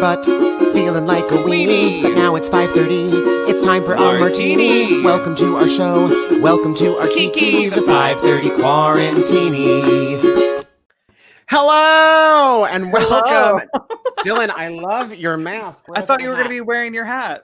Butt, feeling like a weenie, but now it's 5:30. It's time for a martini. Welcome to our show. Welcome to our Kiki, the 5:30 Quarantini. Hello and welcome, Dylan. I love your mask. I thought you were going to be wearing your hat.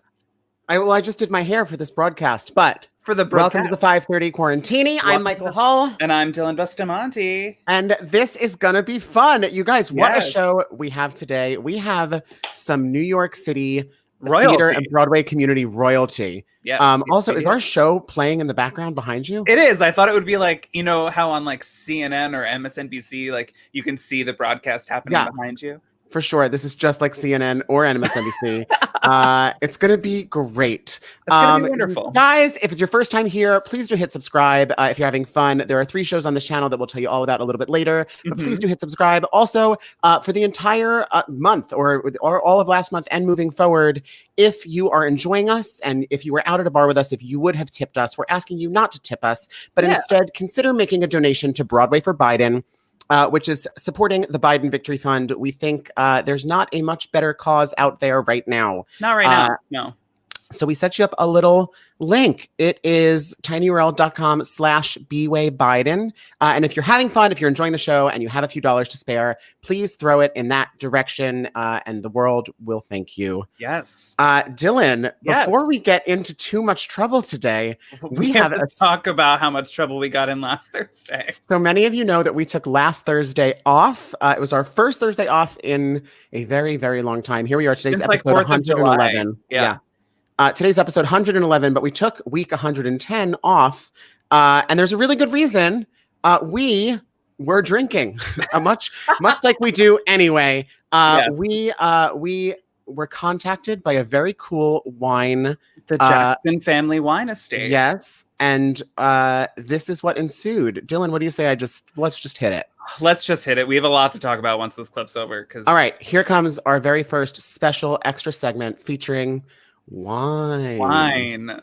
I just did my hair for this broadcast, but for the broadcast. Welcome to the 5:30 Quarantini. I'm Michael Hull. And I'm Dylan Bustamante. And this is going to be fun. You guys, what a show we have today. We have some New York City royalty. Theater and Broadway community royalty. Yes, also, is our show playing in the background behind you? It is. I thought it would be like, you know, how on like CNN or MSNBC, like you can see the broadcast happening behind you. For sure. This is just like CNN or MSNBC. It's going to be great. It's going to be wonderful. Guys, if it's your first time here, please do hit subscribe. If you're having fun, there are 3 shows on this channel that we'll tell you all about a little bit later. But please do hit subscribe. Also, for the entire month or all of last month and moving forward, if you are enjoying us and if you were out at a bar with us, if you would have tipped us, we're asking you not to tip us, but instead consider making a donation to Broadway for Biden. Which is supporting the Biden Victory Fund. We think there's not a much better cause out there right now. Not right now, no. So we set you up a little link. It is tinyurl.com/bwaybiden. And if you're having fun, if you're enjoying the show and you have a few dollars to spare, please throw it in that direction and the world will thank you. Yes. Dylan, before we get into too much trouble today, we have to talk about how much trouble we got in last Thursday. So many of you know that we took last Thursday off. It was our first Thursday off in a very, very long time. Here we are. Today's episode 111. Yeah. Today's episode 111, but we took week 110 off. And there's a really good reason. We were drinking, much like we do anyway. We were contacted by a very cool wine. The Jackson Family Wine Estate. Yes. And this is what ensued. Dylan, what do you say? Let's just hit it. Let's just hit it. We have a lot to talk about once this clip's over. All right. Here comes our very first special extra segment featuring wine.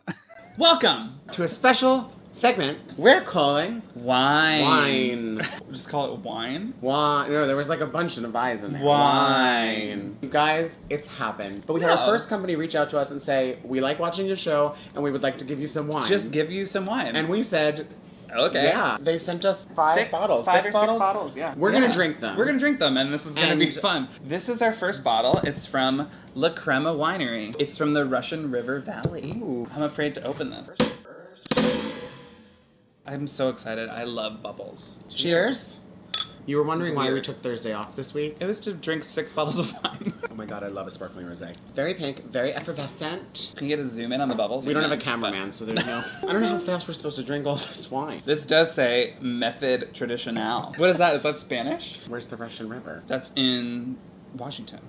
Welcome to a special segment we're calling wine. Just call it wine. No, there was like a bunch of I's in there. Wine. You guys, it's happened. But we had our first company reach out to us and say, we like watching your show and we would like to give you some wine. Just give you some wine. And we said, okay. Yeah. They sent us 5 bottles. 6 bottles, yeah. We're going to drink them. We're going to drink them, and this is going to be fun. This is our first bottle. It's from La Crema Winery. It's from the Russian River Valley. Ooh. I'm afraid to open this. I'm so excited. I love bubbles. Cheers. You were wondering why we took Thursday off this week? It was to drink 6 bottles of wine. Oh my god, I love a sparkling rosé. Very pink, very effervescent. Can you get a zoom in on the bubbles? We don't have a cameraman, so there's no... I don't know how fast we're supposed to drink all this wine. This does say Method Tradicional. What is that? Is that Spanish? Where's the Russian River? That's in Washington.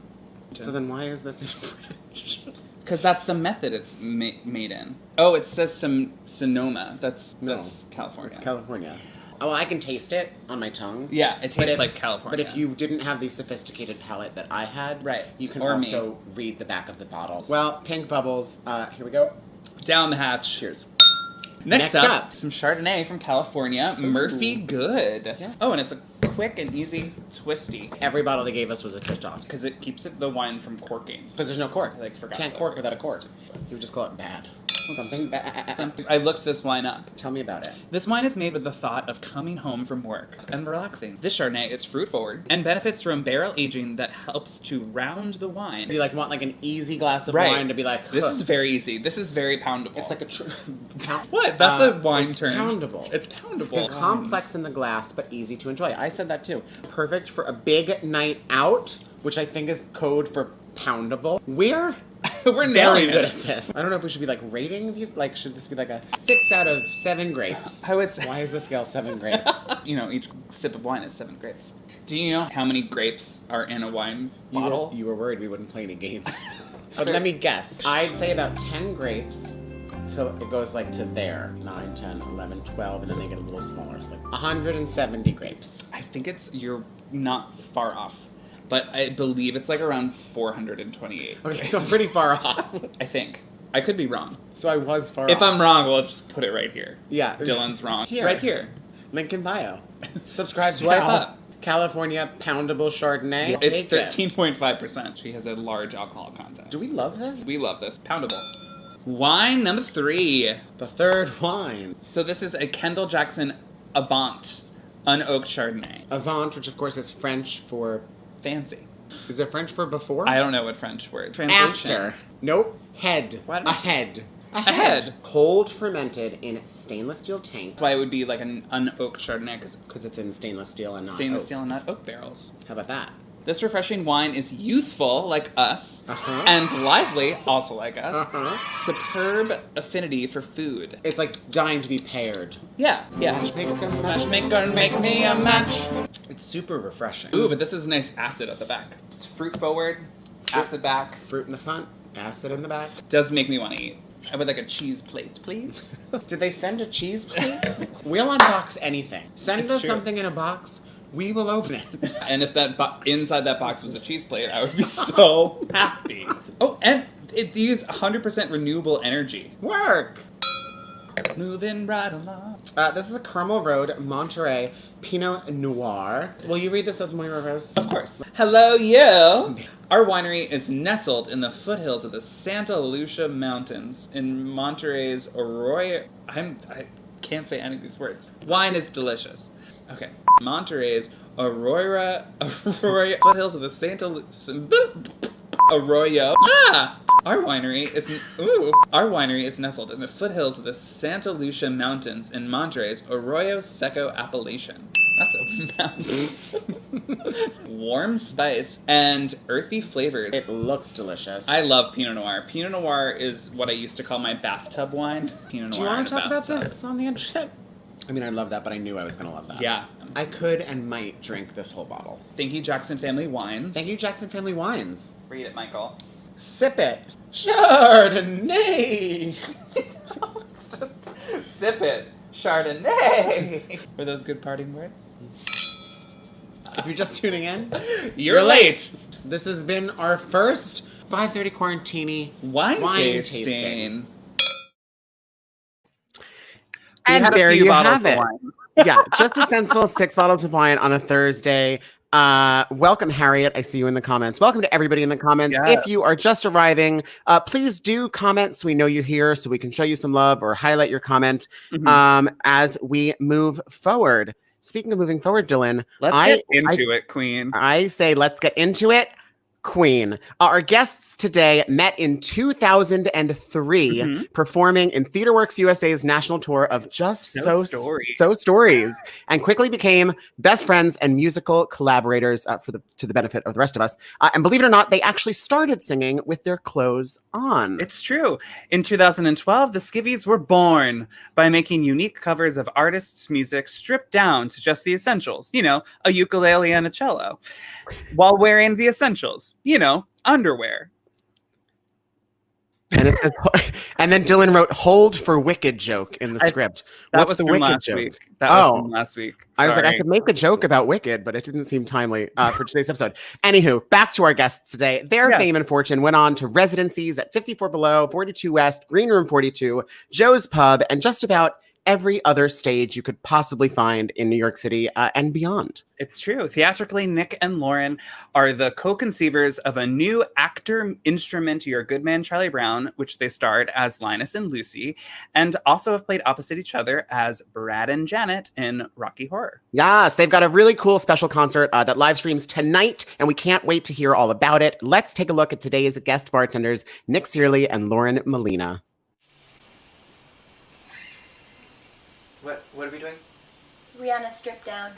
So then why is this in French? Because that's the method it's made in. Oh, it says Sonoma. That's California. It's California. Oh, well, I can taste it on my tongue. Yeah, it tastes like California. But if you didn't have the sophisticated palate that I had, you can also read the back of the bottles. Well, pink bubbles. Here we go. Down the hatch. Cheers. Next up, some Chardonnay from California. Ooh. Murphy Good. Yeah. Oh, and it's a quick and easy twisty. Every bottle they gave us was a twist off. Because it keeps the wine from corking. Because there's no cork. Like, forgot can't cork without a cork. You would just call it bad. Something bad. I looked this wine up. Tell me about it. This wine is made with the thought of coming home from work and relaxing. This Chardonnay is fruit forward and benefits from barrel aging that helps to round the wine. You want like an easy glass of wine to be like, this is very easy. This is very poundable. It's like a what? That's a wine it's term. Poundable. It's poundable. It's complex in the glass, but easy to enjoy. I said that too. Perfect for a big night out, which I think is code for poundable. We're nailing good at this. I don't know if we should be rating these. Should this be a 6 out of 7 grapes? I would say. Why is the scale 7 grapes? Each sip of wine is 7 grapes. Do you know how many grapes are in a wine bottle? You were worried we wouldn't play any games. Let me guess. I'd say about 10 grapes. So it goes to there. 9, 10, 11, 12, and then they get a little smaller. So 170 grapes. I think you're not far off. But I believe it's around 428. Okay, so I'm pretty far off. I think. I could be wrong. So I was far off. If I'm wrong, we'll just put it right here. Yeah. Dylan's wrong. Here. Right here. Link in bio. Subscribe to Swipe up. California Poundable Chardonnay. Yeah, it's 13.5%. She has a large alcohol content. Do we love this? We love this. Poundable. Wine number 3. The third wine. So this is a Kendall Jackson Avant unoaked Chardonnay. Avant, which of course is French for... Fancy. Is it French for before? I don't know what French word. Translation. After. Nope. Head. What? Ahead. Ahead. Cold fermented in stainless steel tank. That's why it would be an unoaked Chardonnay because it's in stainless steel and not stainless oak. steel and not oak barrels. How about that? This refreshing wine is youthful, like us, and lively, also like us. Superb affinity for food. It's dying to be paired. Yeah. Matchmaker, make me a match. It's super refreshing. Ooh, but this is nice acid at the back. It's fruit forward, acid back. Fruit in the front, acid in the back. Does make me want to eat. I would like a cheese plate, please. Did they send a cheese plate? We'll unbox anything. Send us something in a box. We will open it. And if that inside that box was a cheese plate, I would be so happy. Oh, and it used 100% renewable energy. Work! Moving right along. This is a Carmel Road Monterey Pinot Noir. Will you read this as Moira Rose? Of course. Hello, you! Our winery is nestled in the foothills of the Santa Lucia Mountains in Monterey's Arroyo... I can't say any of these words. Wine is delicious. Okay. Monterey's Arroyo foothills of the Santa Lucia Arroyo. Our winery is nestled in the foothills of the Santa Lucia Mountains in Monterey's Arroyo Seco appellation. That's a mountain. Warm spice and earthy flavors. It looks delicious. I love Pinot Noir. Pinot Noir is what I used to call my bathtub wine. Pinot Noir. Do you want to talk about this on the internet? I mean, I love that, but I knew I was going to love that. Yeah. I could and might drink this whole bottle. Thank you, Jackson Family Wines. Thank you, Jackson Family Wines. Read it, Michael. Sip it. Chardonnay. It's just sip it. Chardonnay. Were those good parting words? If you're just tuning in, you're late. This has been our first 5:30 Quarantini wine tasting. And there you have it. Yeah, just a sensible 6 bottles of wine on a Thursday. Welcome, Harriet. I see you in the comments. Welcome to everybody in the comments. Yeah. If you are just arriving, please do comment so we know you're here, so we can show you some love or highlight your comment as we move forward. Speaking of moving forward, Dylan, let's get into it, Queen. I say let's get into it. Queen. Our guests today met in 2003, performing in TheaterWorks USA's national tour of Just So Stories, and quickly became best friends and musical collaborators to the benefit of the rest of us. And believe it or not, they actually started singing with their clothes on. It's true. In 2012, the Skivvies were born by making unique covers of artists' music stripped down to just the essentials. You know, a ukulele and a cello, while wearing the essentials. You know, underwear. And it says, and then Dylan wrote "hold for wicked" joke in the script. What's the wicked joke? Week. That was from last week. Sorry. I was like, I could make a joke about Wicked, but it didn't seem timely for today's episode. Anywho, back to our guests today. Their fame and fortune went on to residencies at 54 Below, 42 West, Green Room 42, Joe's Pub, and just about every other stage you could possibly find in New York City and beyond. It's true. Theatrically, Nick and Lauren are the co-conceivers of a new actor instrument, Your Good Man, Charlie Brown, which they starred as Linus and Lucy, and also have played opposite each other as Brad and Janet in Rocky Horror. Yes, they've got a really cool special concert that live streams tonight, and we can't wait to hear all about it. Let's take a look at today's guest bartenders, Nick Cearley and Lauren Molina. What are we doing? Rihanna stripped down.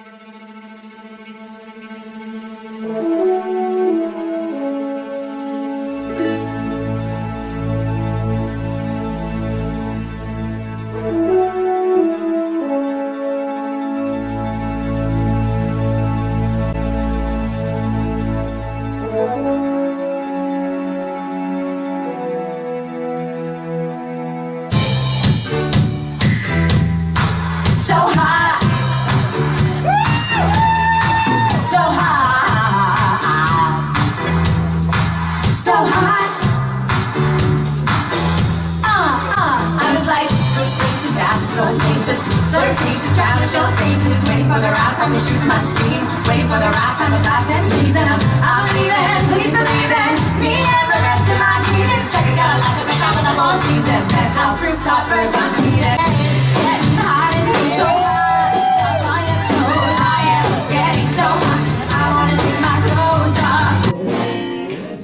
Flirtatious, trying to show faces, waiting for the right time to shoot my steam, waiting for the right time to blast them cheese, and I'm leaving, please believe in me and the rest of my needed. Check it, got a light at the top of the whole season, penthouse rooftop birds I'm feeding. It's getting hot in here, so hot, stop on your clothes, I am getting so hot, I wanna take my clothes off.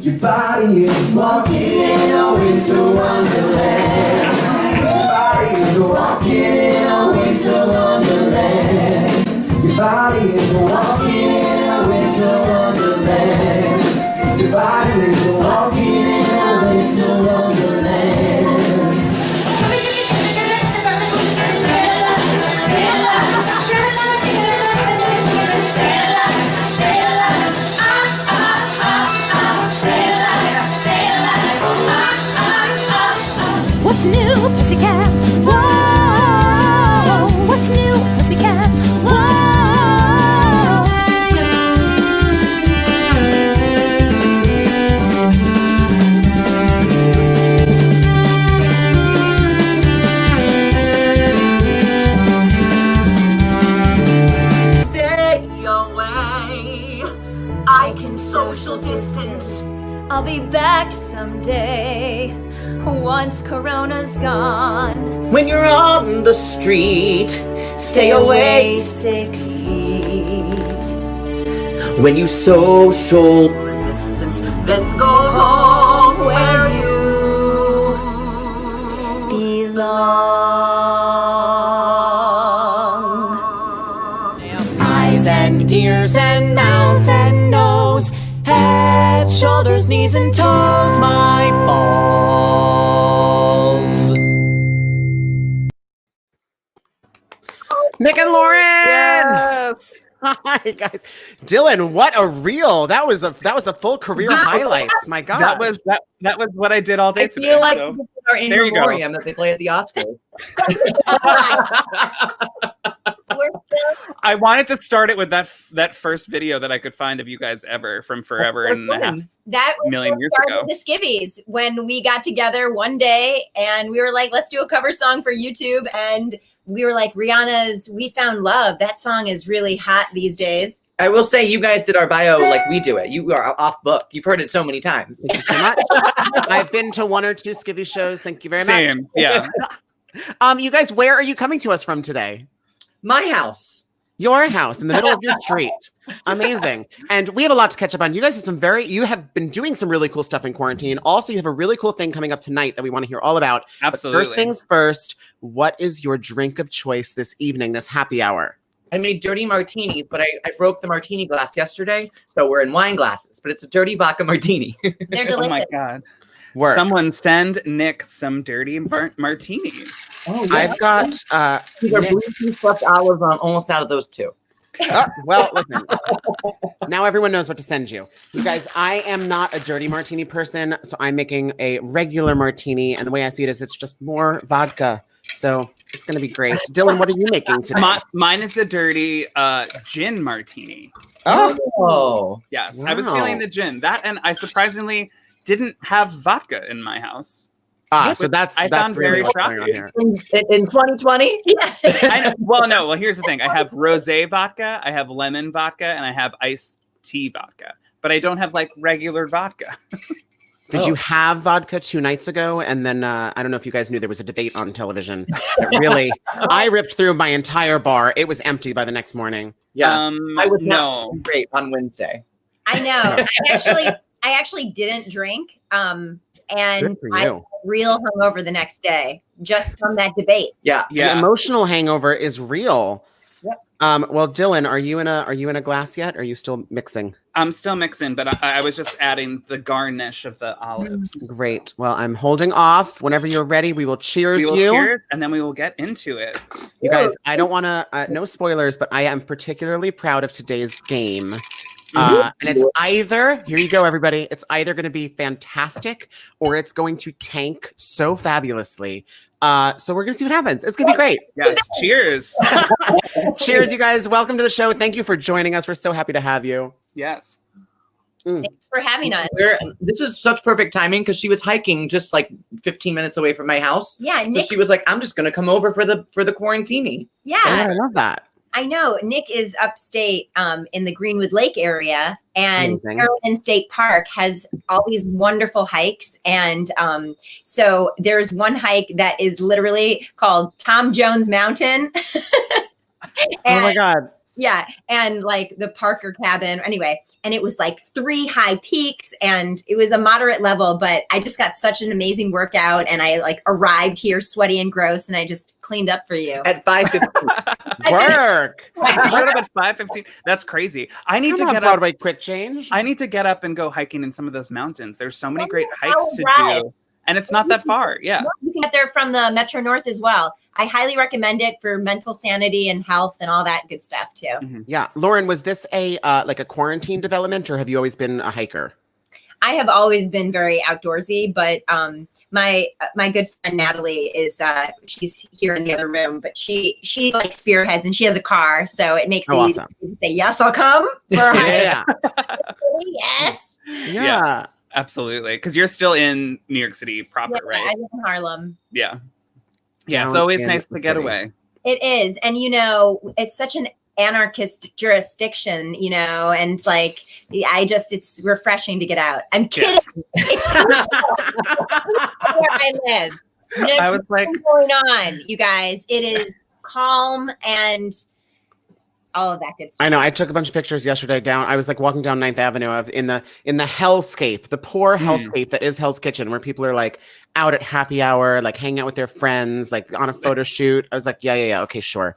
Your body is walking in a winter wonderland. Your body is walking in a winter wonderland. Your body is walking in a winter wonderland. Your body is walking in a winter wonderland. What's new, pussycat? Whoa! What's new, pussycat? Whoa! Stay away, I can social distance. I'll be back someday, once Corona's gone. When you're on the street, stay away 6 feet. when you social. Distance, then go home where you Belong. eyes and ears and mouth and nose, head, shoulders, knees and toes, my balls. Nick and Lauren! Yes. Hi, guys. Dylan, what a reel. That was a full career highlights. My God. That was what I did all day I today. feel like so. this is our in There you go. memoriam that they play at the Oscars. We're still I wanted to start it with that first video that I could find of you guys ever from forever and a half That was million what years started ago. the Skivvies when we got together one day and we were like, let's do a cover song for YouTube. And we were like, Rihanna's We Found Love. That song is really hot these days. I will say you guys did our bio like we do it. You are off book. You've heard it so many times. Thank you so much. I've been to 1 or 2 Skivvy shows. Thank you very much. Same, yeah. You guys, where are you coming to us from today? My house. Your house in the middle of your street. Amazing. And we have a lot to catch up on. You guys you have been doing some really cool stuff in quarantine. Also, you have a really cool thing coming up tonight that we want to hear all about. Absolutely. But first things first, what is your drink of choice this evening, this happy hour? I made dirty martinis, but I broke the martini glass yesterday, so we're in wine glasses. But it's a dirty vodka martini. They're Oh delicious. my God. Work. Someone send Nick some dirty martinis. Oh, I've got These are Nick- blue stuffed olives. I'm almost out of those too. well, listen. Now everyone knows what to send you. You guys, I am not a dirty martini person, so I'm making a regular martini, and the way I see it is it's just more vodka. So it's going to be great. Dylan, what are you making today? Mine is a dirty gin martini. Oh, Yes, I was Wow. feeling the gin. That, and I surprisingly didn't have vodka in my house. So that's I that's found really very what's going on shocking. here. In 2020? Yeah. I know. Well, no. Well, here's the thing. I have rosé vodka, I have lemon vodka, and I have iced tea vodka. But I don't have like regular vodka. Did you have vodka 2 nights ago? And then I don't know if you guys knew there was a debate on television. That really, I ripped through my entire bar. It was empty by the next morning. Yeah. I was no. not great on Wednesday. I know. I actually didn't drink. And Good for I you. was real hungover the next day just from that debate. Yeah. An emotional hangover is real. Yep. Well, Dylan, are you in a glass yet? Or are you still mixing? I'm still mixing, but I was just adding the garnish of the olives. Great. Well, I'm holding off. Whenever you're ready, we will cheers We will you. cheers, and then we will get into it. You guys, I don't want to, no spoilers, but I am particularly proud of today's game. And it's either, here you go, everybody. It's either going to be fantastic or it's going to tank so fabulously. So we're going to see what happens. It's going to be great. Yes. Cheers. Cheers, you guys. Welcome to the show. Thank you for joining us. We're so happy to have you. Yes. Thanks for having us. This is such perfect timing because she was hiking just like 15 minutes away from my house. Yeah, So Nick. she was like, I'm just gonna come over for the Quarantini. Yeah, I love that. I know. Nick is upstate in the Greenwood Lake area, and Amazing. Carolyn State Park has all these wonderful hikes. And so there's one hike that is literally called Tom Jones Mountain. Oh my God. Yeah, and like the Parker cabin. Anyway, and it was like 3 high peaks, and it was a moderate level, but I just got such an amazing workout, and I like arrived here sweaty and gross, and I just cleaned up for you. At 5:15. Work. You showed up at 5:15. That's crazy. I need Come to on, get Broadway up. quick change. I need to get up and go hiking in some of those mountains. There's so many Oh, great I'll hikes to ride. do, and it's not that far. Yeah. You can get there from the Metro North as well. I highly recommend it for mental sanity and health and all that good stuff too. Yeah. Lauren, was this a like a quarantine development or have you always been a hiker? I have always been very outdoorsy, but my good friend Natalie is she's here in the other room, but she like spearheads and she has a car, so it makes it easy awesome. to say yes, I'll come for a hike. Yeah. Yes. Yeah. Absolutely. Because you're still in New York City proper, Yeah, right? I live in Harlem. Yeah. Yeah. It's Down always in nice the to get city. away. It is, and you know, it's such an anarchist jurisdiction, you know, and like it's refreshing to get out. I'm kidding. Yes. It's where I live. I was like, Nothing going on, you guys. It is calm and all of that good stuff. I know. I took a bunch of pictures yesterday down. I was like walking down 9th Avenue in the hellscape, the poor hellscape that is Hell's Kitchen, where people are like out at happy hour, like hanging out with their friends, like on a photo shoot. I was like, yeah. Okay, sure.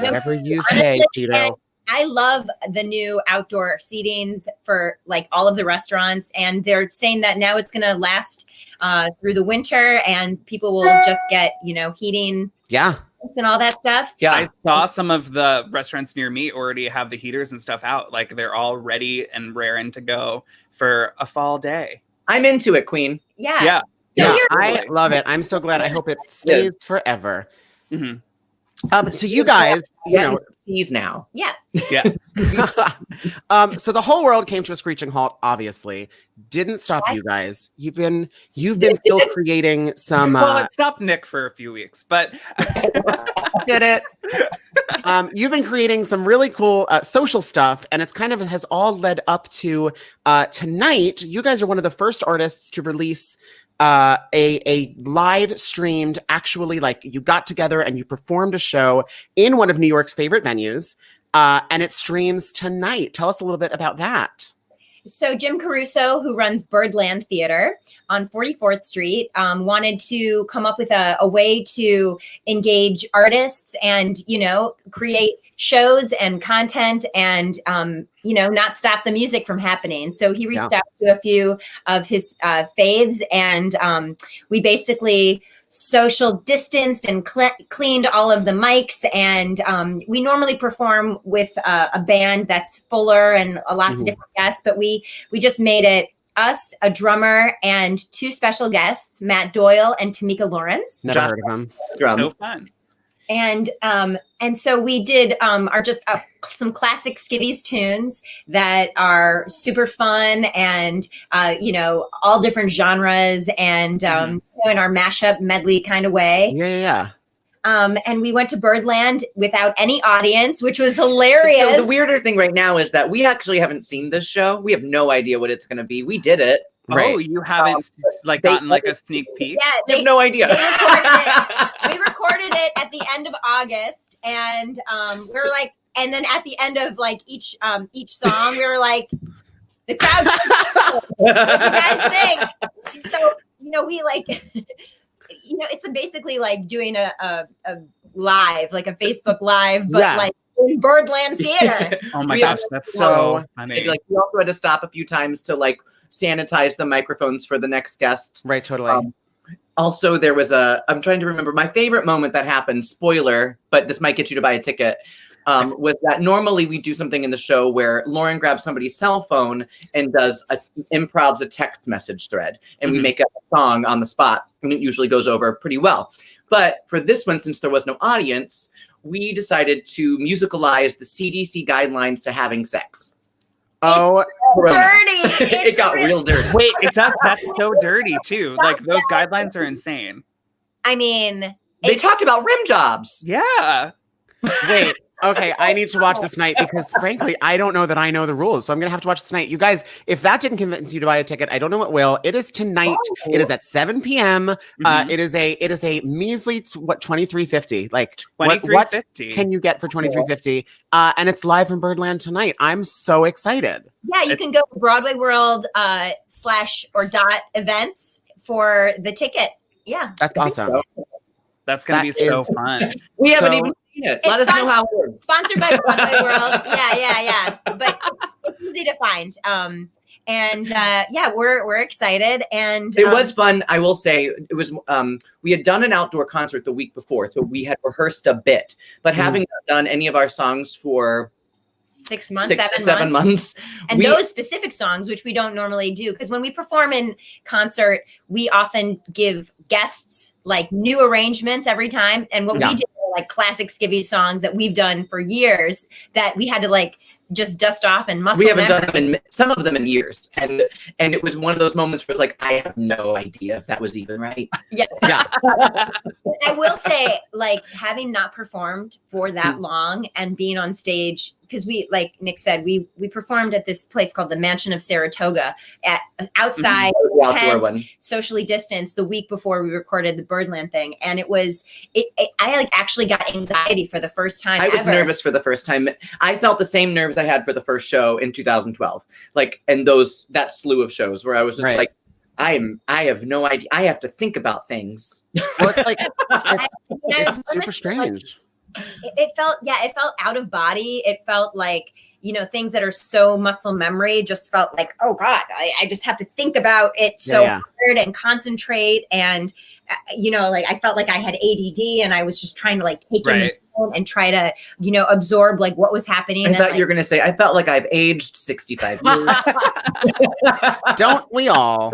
Whatever you say, Cheeto. I love the new outdoor seatings for like all of the restaurants, and they're saying that now it's going to last through the winter, and people will just get, you know, heating Yeah. and all that stuff. Yeah. I saw some of the restaurants near me already have the heaters and stuff out. Like they're all ready and raring to go for a fall day. I'm into it, Queen. Yeah. Yeah. Yeah, you're- I love it. I'm so glad. I hope it stays forever. hmm So you guys, you know, He's now. Yeah. Yes. so the whole world came to a screeching halt, obviously. Didn't stop you guys. You've been still creating some Well, it stopped Nick for a few weeks, but did it. You've been creating some really cool social stuff, and it's kind of has all led up to tonight. You guys are one of the first artists to release a live streamed, actually, like you got together and you performed a show in one of New York's favorite venues, and it streams tonight. Tell us a little bit about that. So Jim Caruso, who runs Birdland Theater on 44th Street, wanted to come up with a way to engage artists and, you know, create shows and content and, you know, not stop the music from happening. So he reached out to a few of his faves, and we basically social distanced and cleaned all of the mics. And we normally perform with a band that's fuller and lots of different guests, but we just made it us, a drummer, and 2 special guests, Matt Doyle and Tamika Lawrence. Never heard of them. so fun. And so we did are just some classic Skivvies tunes that are super fun and all different genres and in our mashup medley kind of way. Yeah. And we went to Birdland without any audience, which was hilarious. So the weirder thing right now is that we actually haven't seen this show. We have no idea what it's going to be. We did it. Oh, you haven't gotten like a sneak peek? Yeah, I have no idea. We recorded it at the end of August, and we were like, and then at the end of like each song, we were like, the crowd, what you guys think? So we like, it's basically like doing a live, like a Facebook Live, but like in Birdland Theater. Oh my gosh, that's so funny. Like we also had to stop a few times to like sanitize the microphones for the next guest. Right, totally. Also, there was I'm trying to remember my favorite moment that happened, spoiler, but this might get you to buy a ticket, was that normally we do something in the show where Lauren grabs somebody's cell phone and does improvs a text message thread, and we make up a song on the spot, and it usually goes over pretty well. But for this one, since there was no audience, we decided to musicalize the CDC guidelines to having sex. Oh, dirty. It got real dirty. Wait, that's so dirty too. Like those guidelines are insane. I mean, they talked about rim jobs. Yeah. Wait. Okay, I need to watch this tonight because frankly, I don't know that I know the rules. So I'm going to have to watch this tonight. You guys, if that didn't convince you to buy a ticket, I don't know what will. It is tonight. It is at 7 p.m. It is a measly $23.50. Like what can you get for $23.50? And it's live from Birdland tonight. I'm so excited. Yeah, you can go to Broadway World /events for the ticket. Yeah. That's awesome. So. That's going to be so fun. We haven't even seen it. Let us know how it is. Sponsored by Broadway World. Yeah. But it's easy to find. We're excited. And it was fun. I will say it was, we had done an outdoor concert the week before, so we had rehearsed a bit, but having not done any of our songs for 6 months, 7 months. And those specific songs, which we don't normally do, because when we perform in concert, we often give guests like new arrangements every time. And what we did were like classic Skivvies songs that we've done for years that we had to like just dust off and muscle. We haven't done some of them in years, and it was one of those moments where it's like I have no idea if that was even right. Yeah. I will say, like, having not performed for that long and being on stage, because we, like Nick said, we performed at this place called the Mansion of Saratoga at outside tent, socially distanced, the week before we recorded the Birdland thing, and it was I like actually got anxiety for the first time. I was nervous for the first time. I felt the same nerves I had for the first show in 2012, like, and that slew of shows where I was just like, I have no idea. I have to think about things. Well, it's like it's super strange. It felt out of body. It felt like, things that are so muscle memory just felt like, oh God, I just have to think about it so hard and concentrate. And, like I felt like I had ADD and I was just trying to like take in the film and try to, absorb like what was happening. I thought you were going to say, I felt like I've aged 65 years. Don't we all?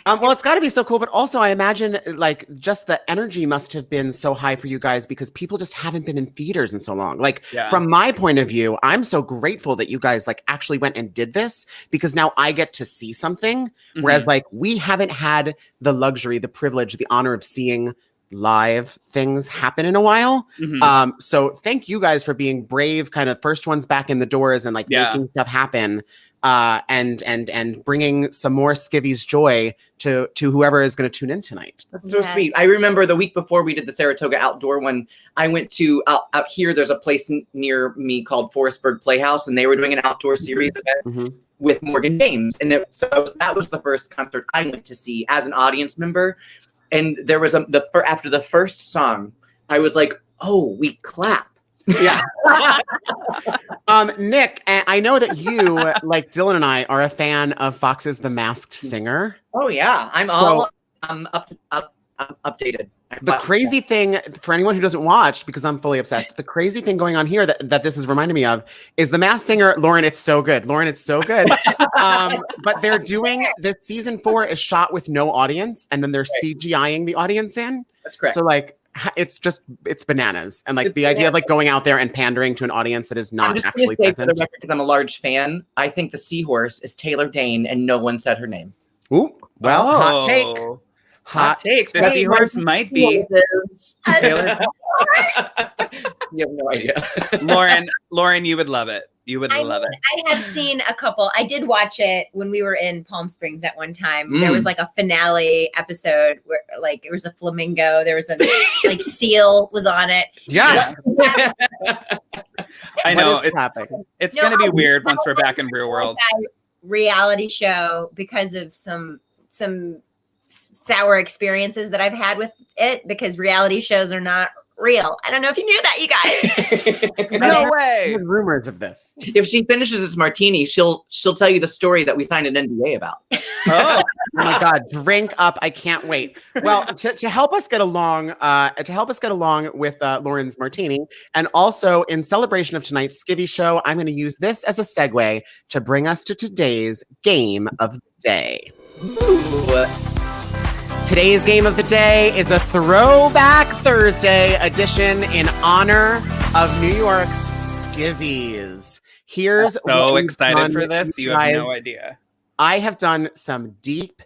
Well, it's got to be so cool, but also I imagine like just the energy must have been so high for you guys because people just haven't been in theaters in so long. Like from my point of view, I'm so grateful that you guys like actually went and did this because now I get to see something. Whereas like we haven't had the luxury, the privilege, the honor of seeing live things happen in a while. So thank you guys for being brave, kind of first ones back in the doors and like making stuff happen. And bringing some more Skivvies joy to whoever is going to tune in tonight. That's so sweet. I remember the week before we did the Saratoga outdoor one, I went to out here. There's a place near me called Forestburg Playhouse, and they were doing an outdoor series event with Morgan James. And that was the first concert I went to see as an audience member. And there was after the first song, I was like, oh, we clap. Yeah. Nick, I know that you, like Dylan and I, are a fan of Fox's The Masked Singer. Oh yeah, I'm updated. The crazy thing for anyone who doesn't watch, because I'm fully obsessed, the crazy thing going on here that this is reminding me of is The Masked Singer. Lauren, it's so good. But they're doing this season 4 is shot with no audience, and then they're CGIing the audience in. That's correct. So like, it's bananas. And like the idea of like going out there and pandering to an audience that is I'm not just actually going to say for the present. record, because I'm a large fan, I think the seahorse is Taylor Dane, and no one said her name. Ooh, well, hot take. Oh. Hot take. The take. seahorse might be Taylor. You have no idea. Lauren, you would love it. You would love it. I have seen a couple. I did watch it when we were in Palm Springs at one time. There was like a finale episode where like there was a flamingo, there was a like seal was on it. Yeah. I know it's going to be weird once we're back in real world. Reality show because of some sour experiences that I've had with it, because reality shows are not real. I don't know if you knew that, you guys. No way. Rumors of this. If she finishes this martini, she'll tell you the story that we signed an NDA about. Oh my God! Drink up! I can't wait. Well, to help us get along, with Lauren's martini, and also in celebration of tonight's Skivvy show, I'm going to use this as a segue to bring us to today's game of the day. Ooh. Today's game of the day is a Throwback Thursday edition in honor of New York's Skivvies. Here's so excited for this. You have no idea. I have done some deep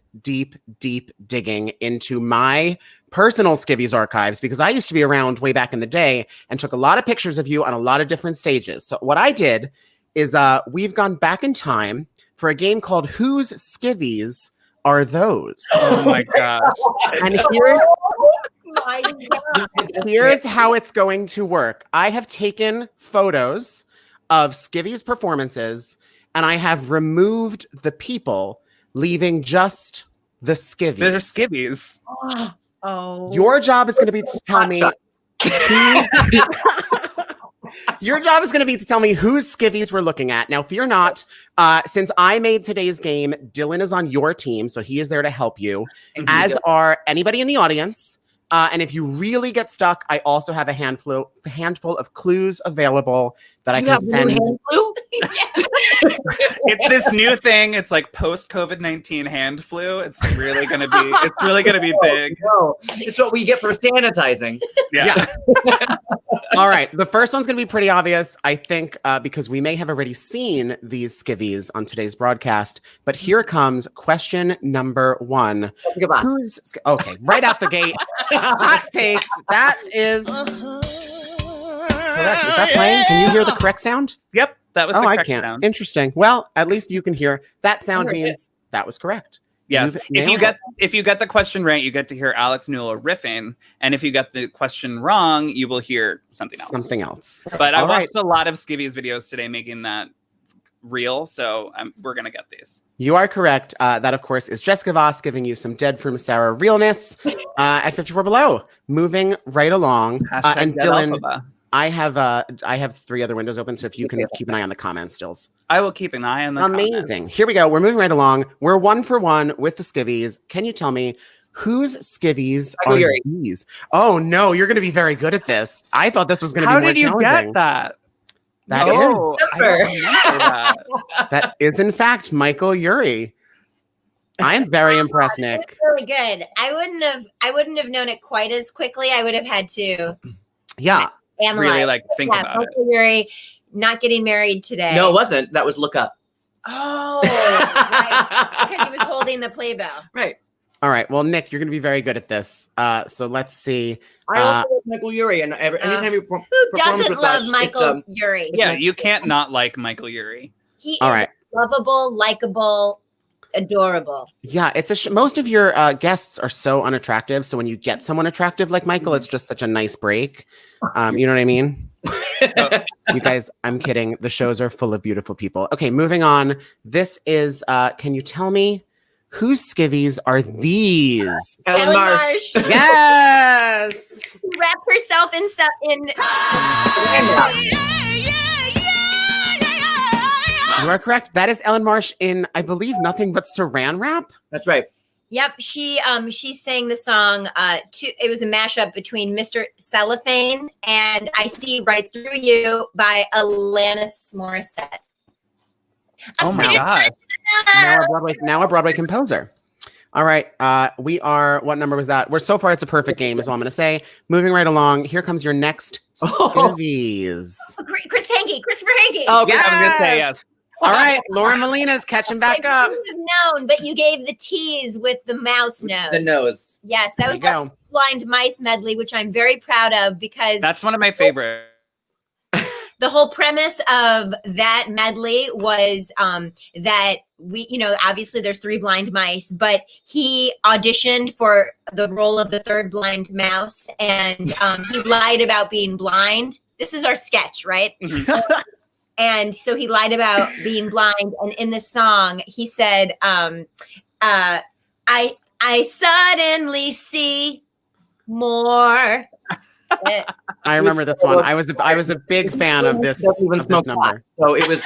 digging into my personal Skivvies archives because I used to be around way back in the day and took a lot of pictures of you on a lot of different stages. So what I did is we've gone back in time for a game called Whose Skivvies Are Those? Oh my gosh. And here's how it's going to work. I have taken photos of Skivvies performances and I have removed the people, leaving just the Skivvies. They're Skivvies. Oh. Your job is going to be to tell me Your job is going to be to tell me whose Skivvies we're looking at. Now, fear not, since I made today's game, Dylan is on your team, so he is there to help you, as are anybody in the audience. And if you really get stuck, I also have a handful of clues available that I can send. It's this new thing. It's like post COVID-19 hand flu. It's really gonna be big. No, it's what we get for sanitizing. Yeah. All right. The first one's going to be pretty obvious, I think, because we may have already seen these Skivvies on today's broadcast. But here comes question number 1. Okay, right out the gate. Hot takes. That is correct. Is that playing? Can you hear the correct sound? Yep. That was the correct I can't. sound. Interesting. Well, at least you can hear. That sound means that was correct. Yes. If you get the question right, you get to hear Alex Newell riffing, and if you get the question wrong, you will hear something else. But I watched a lot of Skivvies videos today making that real, so we're gonna get these. You are correct. That, of course, is Jessica Voss giving you some Dead from Sarah realness at 54 Below. Moving right along, and Dylan. I have 3 other windows open, so if you can keep an eye on the comments stills. I will keep an eye on the comments. Amazing. Here we go. We're moving right along. We're 1 for 1 with the Skivvies. Can you tell me whose Skivvies are these? Oh, no. You're going to be very good at this. I thought this was going to be more challenging. How did you get that? That is, in fact, Michael Urie. I'm very impressed, Nick. That's really good. I wouldn't have known it quite as quickly. I would have had to analyze. Really think about it. Urie, not getting married today. No, it wasn't. That was Look Up. Oh, right. Because he was holding the playbill. Right. All right. Well, Nick, you're going to be very good at this. So let's see. I also love Michael Urie, and anytime you perform who doesn't with love us, Michael Urie? Yeah, you can't not like Michael Urie. He is lovable, likable, adorable. Yeah, it's most of your guests are so unattractive. So when you get someone attractive like Michael, it's just such a nice break. You know what I mean? You guys, I'm kidding. The shows are full of beautiful people. Okay, moving on. This is, can you tell me whose Skivvies are these? Ellen Marsh. Yes! She wrapped herself in You are correct. That is Ellen Marsh in, I believe, Nothing But Saran Wrap. That's right. Yep, she sang the song. It was a mashup between Mr. Cellophane and I See Right Through You by Alanis Morissette. Oh my God! Now a Broadway composer. All right. We are, what number was that? So far, it's a perfect game, is all I'm going to say. Moving right along. Here comes your next Skivvies. Christopher Hankey. Oh, okay, I was going to say yes. All right. Lauren Molina's catching back I up. wouldn't have known, but you gave the tease with the mouse nose. The nose. Yes, that was There you the go. blind mice medley, which I'm very proud of because That's one of my favorite. the whole premise of that medley was that we, obviously there's 3 blind mice, but he auditioned for the role of the 3rd blind mouse, and he lied about being blind. This is our sketch, right? And so he lied about being blind, and in the song he said, "I suddenly see more." I remember this one. I was a big fan of this number. So it was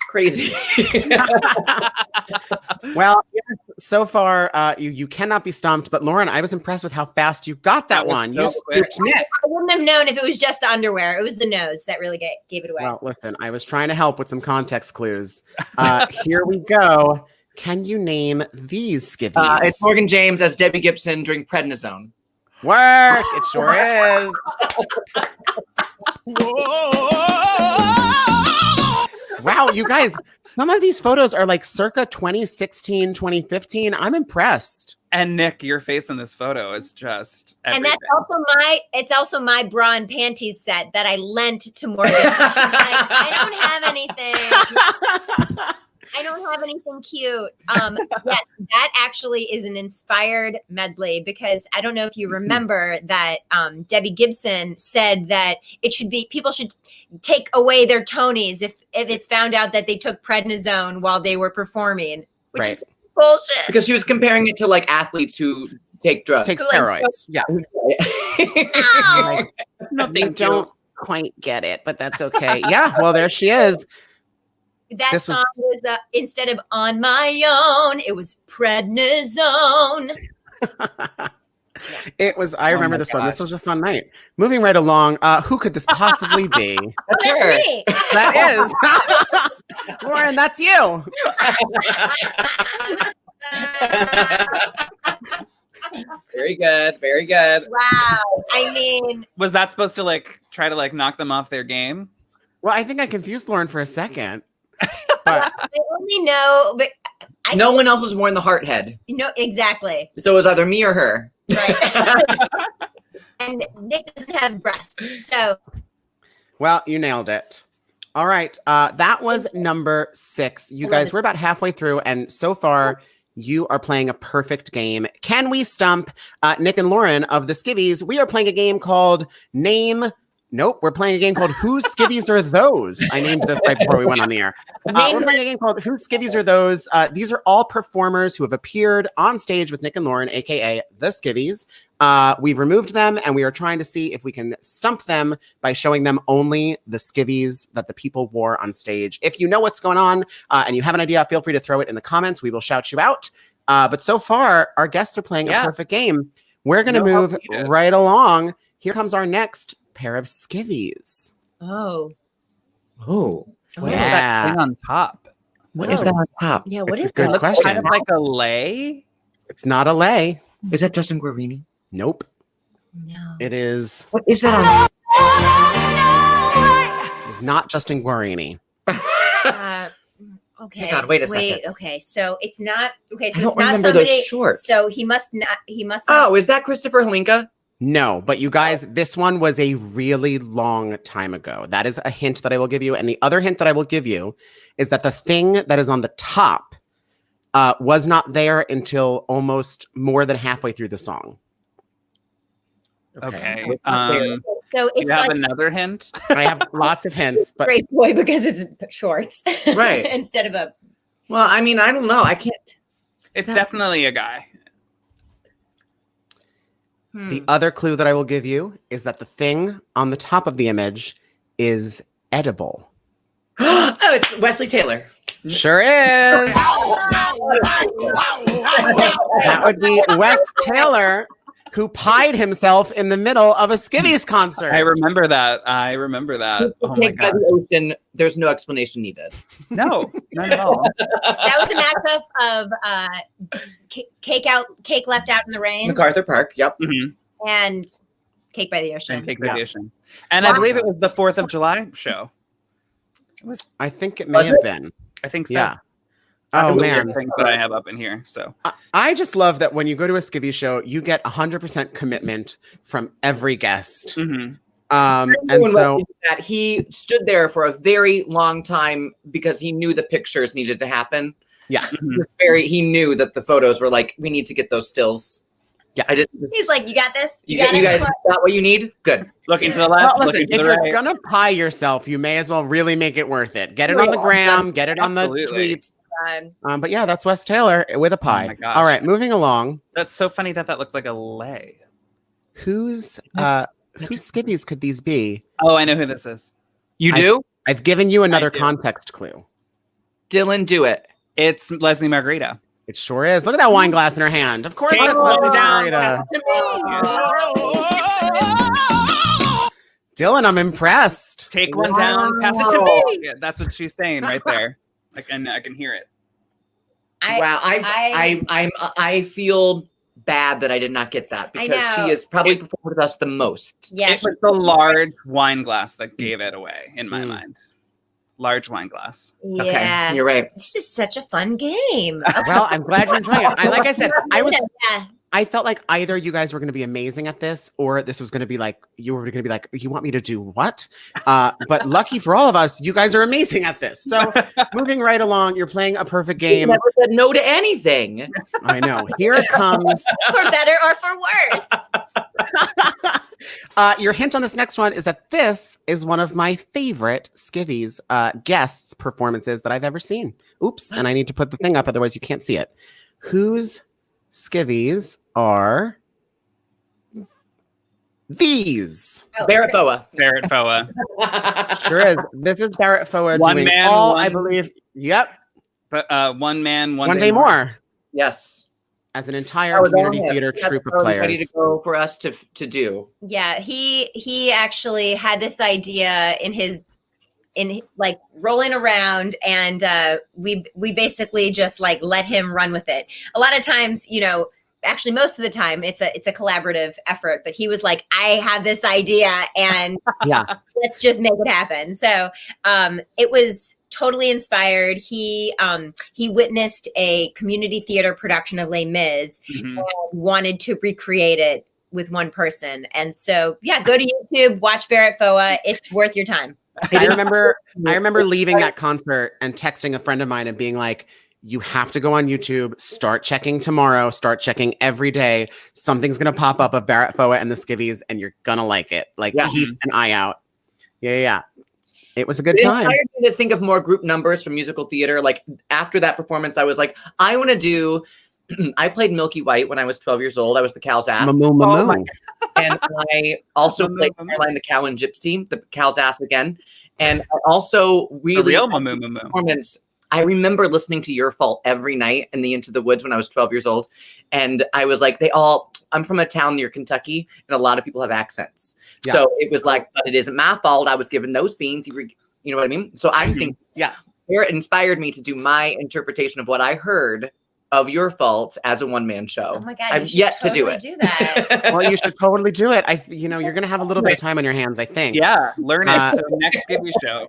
crazy. Well, yes, so far you cannot be stumped, but Lauren, I was impressed with how fast you got that one. so You quick. scooped Nick. I wouldn't have known if it was just the underwear. It was the nose that really gave it away. Well, listen, I was trying to help with some context clues. Here we go. Can you name these Skivvies? It's Morgan James as Debbie Gibson during prednisone. Work! It sure is. Wow, you guys, some of these photos are like circa 2016, 2015. I'm impressed. And Nick, your face in this photo is just and everything. that's also my bra and panties set that I lent to Morgan. She's like, I don't have anything. I don't have anything cute. Yes, that actually is an inspired medley because I don't know if you remember that Debbie Gibson said that people should take away their Tonys if it's found out that they took prednisone while they were performing, which is bullshit. Because she was comparing it to like athletes who take drugs. Take steroids. Yeah. No. You don't quite get it, but that's okay. Yeah, well, there she is. That song was instead of On My Own, it was prednisone. It was, I remember this one. This was a fun night. Moving right along, who could this possibly be? That's me. That is. Lauren, that's you. Very good. Very good. Wow. I mean, was that supposed to try to knock them off their game? Well, I think I confused Lauren for a second. I only know, but no one else has worn the heart head. No, exactly. So it was either me or her. Right. And Nick doesn't have breasts, so. Well, you nailed it. All right. That was number 6. You guys, we're about halfway through, and so far, you are playing a perfect game. Can we stump Nick and Lauren of the Skivvies? We are playing a game called Nope, we're playing a game called Whose Skivvies Are Those? I named this right before we went on the air. We're playing a game called Whose Skivvies Are Those? These are all performers who have appeared on stage with Nick and Lauren, aka the Skivvies. We've removed them, and we are trying to see if we can stump them by showing them only the Skivvies that the people wore on stage. If you know what's going on and you have an idea, feel free to throw it in the comments. We will shout you out. But so far, our guests are playing a perfect game. We're going to move right along. Here comes our next pair of Skivvies. Oh. Oh. What is that thing on top? What is that on top? Yeah, what It's is a good that? question. Kind of like a lay? It's not a lay. Is that Justin Guarini? Nope. No. It is. What is that It's not Justin Guarini. Okay. God, wait a second. Okay. So it's not. Okay. So I don't it's not remember those somebody. shorts. So he must not. Oh, is that Christopher Hlinka? No, but you guys, this one was a really long time ago. That is a hint that I will give you. And the other hint that I will give you is that the thing that is on the top was not there until almost more than halfway through the song. Okay. So Do it's you have like another hint? I have lots of hints, but great boy because it's shorts, Right. instead of a. Well, I mean, I don't know. I can't. It's definitely a guy. the other clue that I will give you is that the thing on the top of the image is edible. Oh, it's Wesley Taylor. Sure is. That would be Wes Taylor. who pied himself in the middle of a Skivvies concert. I remember that. Oh my Cake by god. the ocean. There's no explanation needed. No, not at all. That was a matchup of cake left out in the rain MacArthur Park. Yep. Mhm. and Cake by the Ocean. And Cake by the Ocean. And I believe it was the 4th of July show. It was. I think it may have been. I think so. Yeah. That's Oh, the man. weird things that I have up in here. So I just love that when you go to a Skivvy show, you get 100% commitment from every guest. mhm. And Everyone so, liked that he stood there for a very long time because he knew the pictures needed to happen. yeah. Mhm. He was he knew that the photos were like, we need to get those stills. Yeah. I didn't. He's like, you got this? You got it? guys got what you need? Good. Looking to the Well, left, listen, looking if to the you're right. gonna pie yourself, you may as well really make it worth it. Get it on the gram, get it on the Absolutely. tweets. But yeah, that's Wes Taylor with a pie. my gosh. All right, moving along. That's so funny that looks like a lay. Whose Skivvies could these be? Oh, I know who this is. You I- do? I've given you another do. context clue. Dylan, do it. It's Leslie Margarita. It sure is. Look at that wine glass in her hand. Of course, Take that's one Leslie down, Margarita. Dylan, I'm impressed. Take one down, pass it to me. That's what she's saying right there. I can hear it. Wow. I feel bad that I did not get that because know. she has probably performed with us the most. Yeah, It was the large wine glass that gave it away in my Mm. mind. Large wine glass. yeah. Okay, you're right. This is such a fun game. Well, I'm glad you're enjoying it. Like I said, Yeah. I felt like either you guys were going to be amazing at this, or this was going to be like you were going to be like, you want me to do what? But lucky for all of us, you guys are amazing at this. So moving right along, you're playing a perfect You game. never said no to anything. I know. Here it comes. For better or for worse. Your hint on this next one is that this is one of my favorite Skivvies guests performances that I've ever seen. Oops, and I need to put the thing up, otherwise you can't see it. Whose Skivvies are these? Barrett Boa. Barrett Foa. Sure is. This is Barrett Foa One doing man, all, one- I believe. Yep. But one man, One day more. Yes. As an entire That was all community him. theater He had troupe the of phones ready players. to go for us to do. Yeah, he actually had this idea in like rolling around, and we basically just like let him run with it. A lot of times, actually most of the time it's a collaborative effort, but he was like, I have this idea and Yeah. let's just make it happen. So it was totally inspired. He witnessed a community theater production of Les Mis Mhm. and wanted to recreate it with one person. And so yeah, go to YouTube, watch Barrett Foa. It's worth your time. I remember leaving that concert and texting a friend of mine and being like, you have to go on YouTube, start checking tomorrow, start checking every day. Something's going to pop up of Barrett Foa and the Skivvies and you're going to like it. Like keep an eye out. Yeah. It was a good It time. inspired me to think of more group numbers from musical theater. Like after that performance, I was like, I want to do. I played Milky White when I was 12 years old. I was the cow's ass. Mamoo. And I also played Caroline the Cow and Gypsy, the cow's ass again. And I also The really real Mamoo Mamoo. performance. I remember listening to Your Fault every night in the Into the Woods when I was 12 years old. And I was like, I'm from a town near Kentucky and a lot of people have accents. Yeah. So it was like, but it isn't my fault. I was given those beans. You know what I mean? So I think it inspired me to do my interpretation of what I heard of Your Fault as a one-man show. Oh my God, I've yet to do it. Do that. Well, you should totally do it. You're going to have a little bit of time on your hands, I think. Yeah, learn it. So next Skivvy show.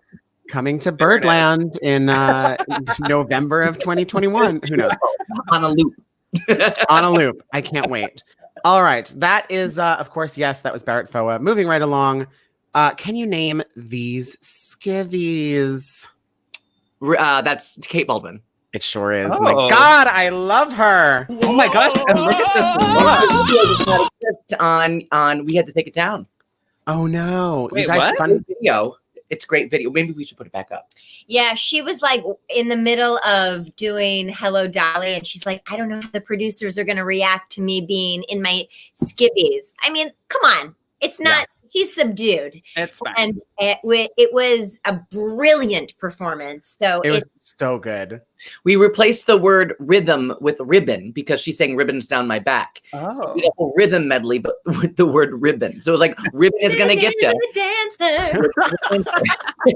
Coming to Birdland in November of 2021. Who knows? On a loop. On a loop. I can't wait. All right. That is, of course, yes, that was Barrett Foa. Moving right along. Can you name these Skivvies? That's Kate Baldwin. It sure is. Oh. My God, I love her. Oh my gosh, and look at this. We had to take it down. Oh no. Wait, you guys what? fun? Video. It's great video. Maybe we should put it back up. Yeah, she was like in the middle of doing Hello Dolly, and she's like, I don't know how the producers are going to react to me being in my Skivvies. I mean, come on. It's not she's subdued. It's fine. And it was a brilliant performance. So It was so good. We replaced the word rhythm with ribbon because she's saying ribbons down my back. Oh. So we did a whole rhythm medley, but with the word ribbon. So it was like, ribbon is going to get you. Dancer.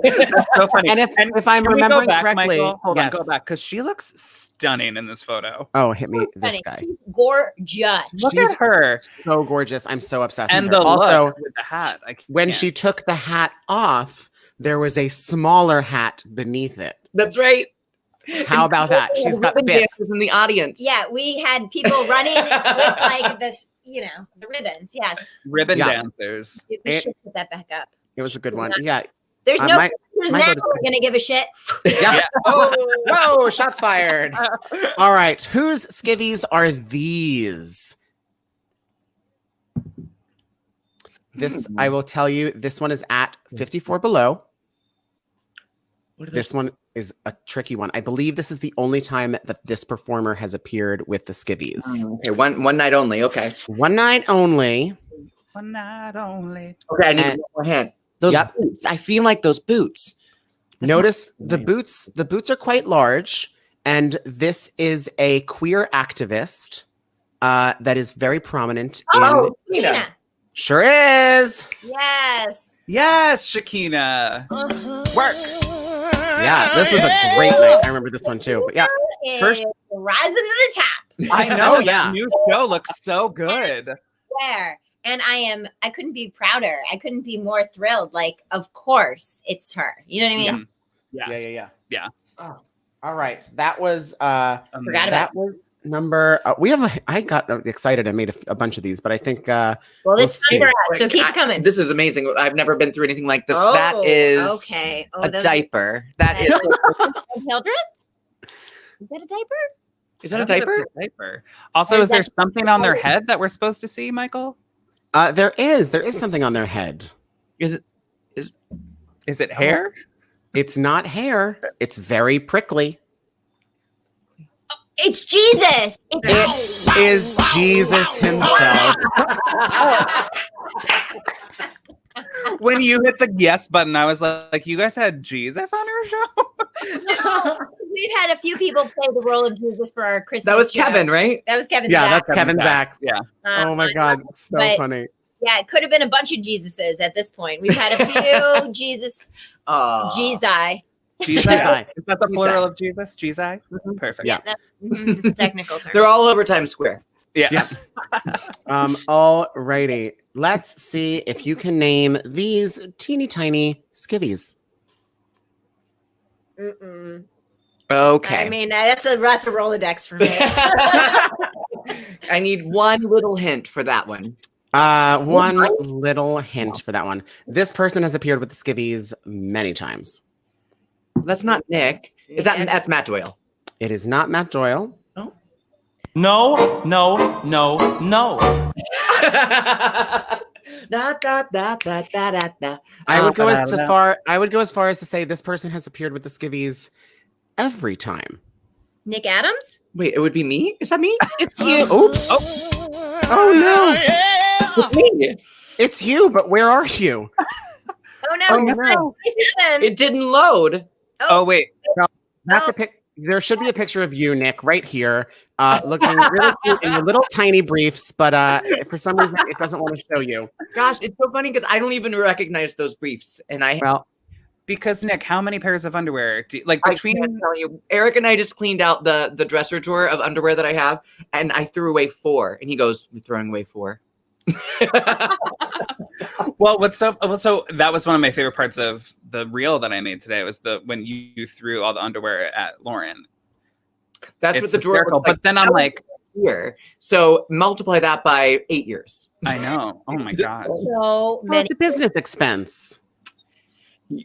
That's so funny. And if I'm Can we go remembering back, correctly, Michael? Hold on, yes. go back because she looks stunning in this photo. Oh, hit me, this Funny. guy. She's gorgeous. Look She's at her So gorgeous. I'm so obsessed and with her. the Also, look with the hat. when can't. she took the hat off, there was a smaller hat beneath it. That's right. How about that? We She's had got ribbon bits. dancers in the audience. Yeah, we had people running with like the ribbons. Yes. ribbon Yeah. dancers. We It- should put that back up. It was a good one. Yeah. There's Uh, no my- there's my now vote is we're gonna give a shit. Yeah. Yeah. Whoa, shots fired. All right. Whose skivvies are these? This, I will tell you, this one is at 54 below. This one is a tricky one. I believe this is the only time that this performer has appeared with the skivvies. Okay, one night only. Okay. One night only. One night only. Okay, I need And- one more hint. Those Yep. boots. I feel like those boots. Notice the boots. The boots are quite large, and this is a queer activist that is very prominent in. Oh, Tina. Sure is. Yes. Yes, Shakina. Work. Yeah, this was a great night. I remember this one too. But yeah, First, rising to the top. I know. Oh, yeah. That new show looks so good. There. And I couldn't be prouder. I couldn't be more thrilled. Like, of course, it's her. You know what I mean? Yeah. Yeah. Oh, all right. That was Forgot about that was number. I got excited. I made a bunch of these, but I think Well, we'll it's see. fun for us. So keep I- coming. This is amazing. I've never been through anything like this. That is okay. Oh, a those- diaper. That is. Hildreth? Is that a diaper? Is that a diaper? Diaper. Also, Or is there that's- something on their head that we're supposed to see, Michael? there is something on their head. Is it hair? It's not hair. It's very prickly. It's Jesus. It is Jesus himself. When you hit the yes button, I was like, you guys had Jesus on our show? We've had a few people play the role of Jesus for our Christmas. That was show. Kevin, right? That was Kevin. Yeah, Zach. that's Kevin Zach. Yeah. Oh my God, so but- funny. Yeah, it could have been a bunch of Jesuses at this point. We've had a few Jesus, Jesus. Jesus. Jesus. Is that the plural of Jesus? Jesus? Perfect. Yeah. That's the technical term. They're all over Times Square. Yeah. All righty. Let's see if you can name these teeny tiny skivvies. Mm-mm. Okay. I mean, that's a Rolodex for me. I need one little hint for that one. One little hint for that one. This person has appeared with the skivvies many times. That's not Nick. That's Matt Doyle? It is not Matt Doyle. No. Da, da, da, da, da, da, da. I would go as far as to say this person has appeared with the skivvies every time. Nick Adams? Wait, it would be me? Is that me? It's you. Oops. Oh no. It's me. It's you, but where are you? Oh no. Oh, no. It didn't load. Oh, wait. That's a pic. There should be a picture of you, Nick, right here, looking really cute in your little tiny briefs, but for some reason it doesn't want to show you. Gosh, it's so funny because I don't even recognize those briefs, and Well, Because, Nick, how many pairs of underwear do you, I can't tell you. Eric and I just cleaned out the dresser drawer of underwear that I have, and I threw away 4. And he goes, "You're throwing away 4." Well, so that was one of my favorite parts of the reel that I made today was when you threw all the underwear at Lauren. That's It's what the drawer hysterical, looks like. but then I'm That was like, here. So multiply that by 8 years. I know. Oh my God. So well, many it's a business expense.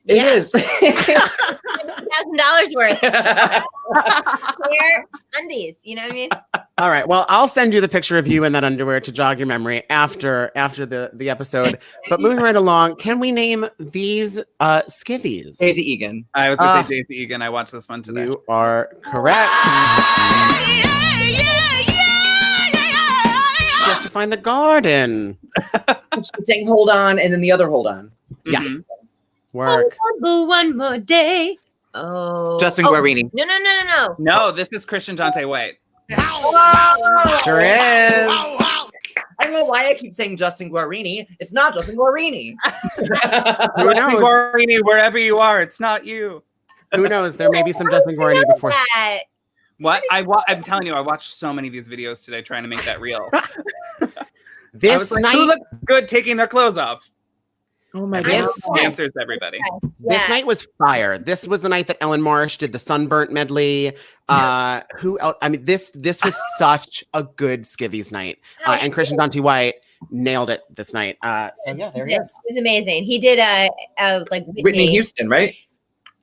It is. $1,000 worth. Clear undies. You know what I mean? All right. Well, I'll send you the picture of you in that underwear to jog your memory after the episode. But moving right along, can we name these skivvies? Daisy Egan. I was going to say Daisy Egan. I watched this one today. You are correct. She has to find the garden. She's saying hold on, and then the other hold on. Yeah. Mhm. Work. One more day. Oh. Justin Oh, Guarini. No. No, this is Christian Dante White. Sure is. I don't know why I keep saying Justin Guarini. It's not Justin Guarini. Who Justin knows? Guarini, wherever you are, it's not you. Who knows? There may be some Justin Guarini before. That. What? I'm telling you, I watched so many of these videos today trying to make that real. I This was like, night, who looks good taking their clothes off? Oh my This- god. Answers everybody. this night was fire. This was the night that Ellen Marsh did the Sunburnt medley. Who else? I mean, this was such a good Skivvies night. And Christian Dante White nailed it this night. So yeah, there he Yes, is. it was amazing. He did a like Whitney Houston, right?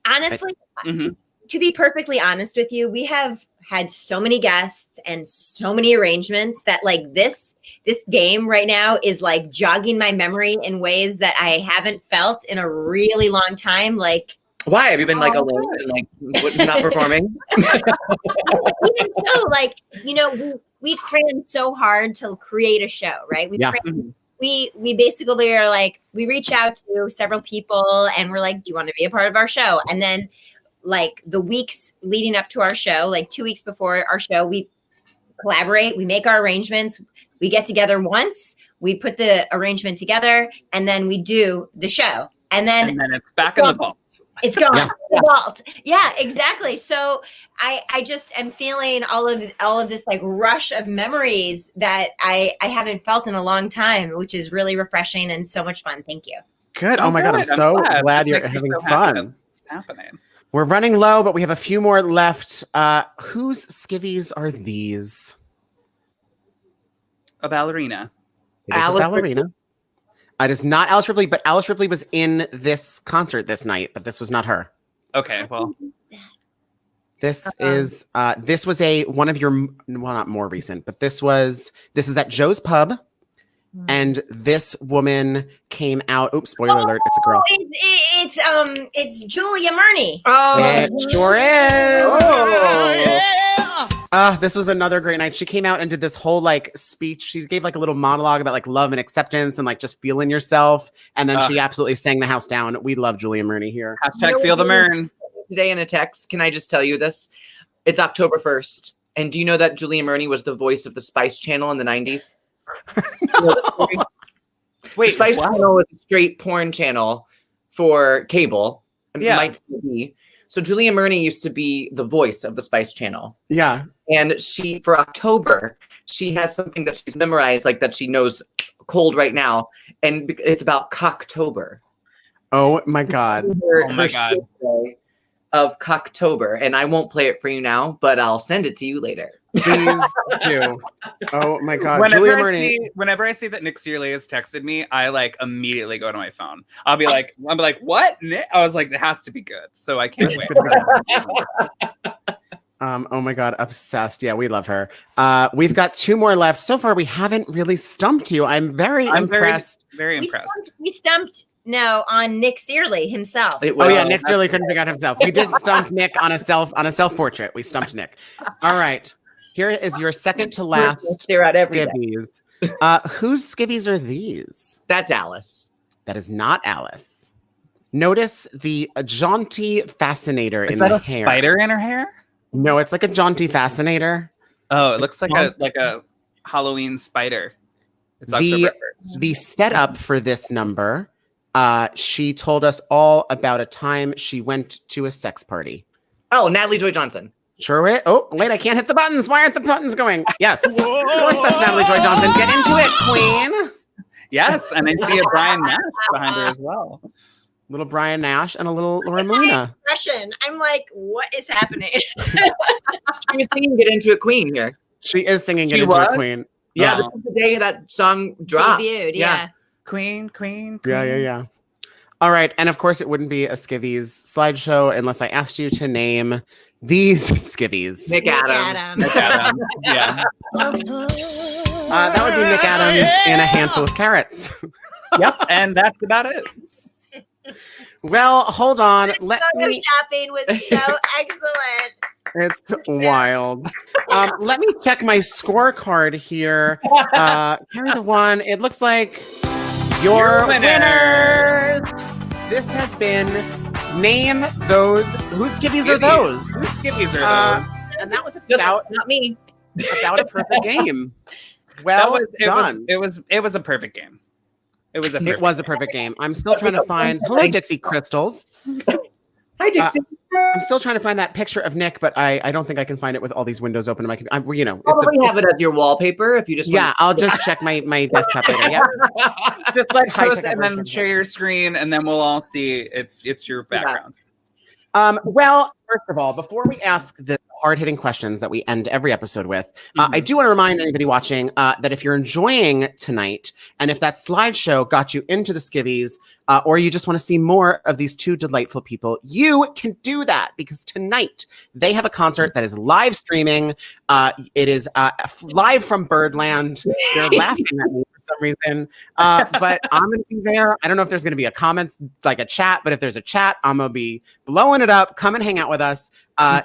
Honestly, Mhm. to be perfectly honest with you, we have had so many guests and so many arrangements that like this game right now is like jogging my memory in ways that I haven't felt in a really long time. Like Why? Have you been like alone and like not performing? even so, like, you know, we crammed so hard to create a show, right? Yeah. We basically are like, we reach out to several people and we're like, do you want to be a part of our show? And then like the weeks leading up to our show, like 2 weeks before our show, we collaborate, we make our arrangements, we get together once, we put the arrangement together, and then we do the show. And then it's back in the vault. it's gone. Yeah. The vault. Yeah, exactly. So I just am feeling all of this like rush of memories that I haven't felt in a long time, which is really refreshing and so much fun. Thank you. Good. Oh my God, I'm good. so glad This you're makes me having so happy fun. It's happening. We're running low, but we have a few more left. Whose Skivvies are these? A ballerina. It is a Alice ballerina. It is not Alice Ripley, but Alice Ripley was in this concert this night, but this was not her. Okay, well, This is this was one of your, well, not more recent, but this is at Joe's Pub, and this woman came out. Oops, spoiler alert! It's a girl. It's Julia Murney. It sure is. Oh. This was another great night. She came out and did this whole like speech. She gave like a little monologue about like love and acceptance and like just feeling yourself. And then she absolutely sang the house down. We love Julia Murney here. hashtag feel the Mern. Today in a text, can I just tell you this? It's October 1st. And do you know that Julia Murney was the voice of the Spice Channel in the 90s? Wait, The Spice what? Channel was a straight porn channel for cable. And it Yeah. might still be. So Julia Murney used to be the voice of the Spice Channel. Yeah. And she, for October, she has something that she's memorized, like that she knows cold right now. And it's about Cocktober. Oh my God. Oh my God. Birthday of Cocktober. And I won't play it for you now, but I'll send it to you later. Please do. Oh my God. Whenever Julia I, Murney. see, whenever I see that Nick Cearley has texted me, I like immediately go to my phone. I'll be like, what? Nick? I was like, it has to be good. So I can't wait. Oh my God, obsessed. Yeah, we love her. We've got 2 more left. So far, we haven't really stumped you. I'm very impressed. Very We impressed. stumped on Nick Cearley himself. It Oh was- yeah, Nick really couldn't figure out himself. We did stump Nick on a self portrait. We stumped Nick. All right, here is your second to last Stare at every day. Skivvies. Whose Skivvies are these? That's Alice. That is not Alice. Notice the jaunty fascinator Is in that the a hair. spider in her hair? No, it's like a jaunty fascinator. Oh, it looks like a Halloween spider. It's The- October 1st. The setup for this number, she told us all about a time she went to a sex party. Oh, Natalie Joy Johnson. Sure it. Oh, wait, I can't hit the buttons. Why aren't the buttons going? Yes. Of course that's Natalie Joy Johnson. Get into it, queen. Yes, and I see a Brian Nash behind her as well. Little Brian Nash and a little Lauren Molina. Russian. I'm like, what is happening? She was singing Get Into It Queen here. She is singing She Get Into It, was? Queen. Yeah, Oh. this is the day that song dropped. Debuted, yeah. Queen. Yeah. All right. And of course, it wouldn't be a Skivvies slideshow unless I asked you to name these Skivvies. Nick Adams. Nick Adams. Yeah. That would be Nick Adams in a handful of carrots. Yep. And that's about it. Well, hold on. Let Photo me. shopping was so excellent. It's wild. Let me check my scorecard here. Carry the one. It looks like your winners. This has been Name Those. Whose Skivvies are those? Whose Skivvies are those? And that was Just about not me. about a perfect game. Well done. It was a perfect game. It was a perfect game. I'm still trying to find. Hello, Dixie Crystals. Hi, Dixie. I'm still trying to find that picture of Nick, but I don't think I can find it with all these windows open. It's Probably have it as your wallpaper if you just. Yeah, I'll just check my desktop later. Yeah, just like and then share your screen, and then we'll all see it's your background. Well, first of all, before we ask the hard-hitting questions that we end every episode with, I do want to remind anybody watching that if you're enjoying tonight, and if that slideshow got you into the Skivvies, or you just want to see more of these two delightful people, you can do that because tonight they have a concert that is live streaming. It is live from Birdland. They're laughing at me for some reason, but I'm going to be there. I don't know if there's going to be a comments, like a chat, but if there's a chat, I'm going to be blowing it up. Come and hang out with us.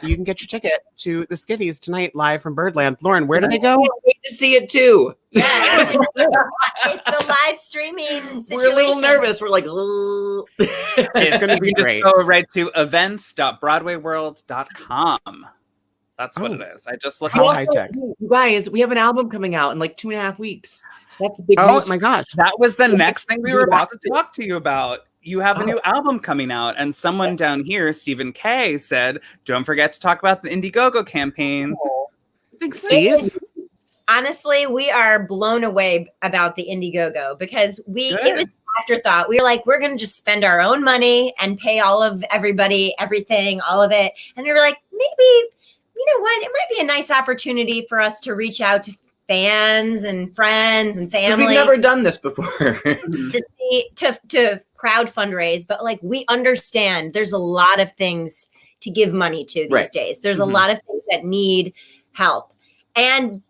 You can get your ticket to the Skivvies tonight live from Birdland. Lauren, where do they go? I can't wait to see it too. Yeah, it's a live streaming situation. We're a little nervous. We're like, It's going to be great. Just go right to events.broadwayworld.com. That's what it is. I just looked. High tech. You guys, we have an album coming out in like 2.5 weeks. That's a big news. Oh my gosh. That was the next thing we were about to talk to you about. You have a new album coming out, and someone down here, Stephen K, said, "Don't forget to talk about the Indiegogo campaign." Thanks, Steve. Honestly, we are blown away about the Indiegogo because it was an afterthought. We were like, we're going to just spend our own money and pay all of everybody, everything, all of it. And we were like, maybe, you know what? It might be a nice opportunity for us to reach out to fans and friends and family. We've never done this before. to crowd fundraise, but like we understand there's a lot of things to give money to these days. There's a lot of things that need help. And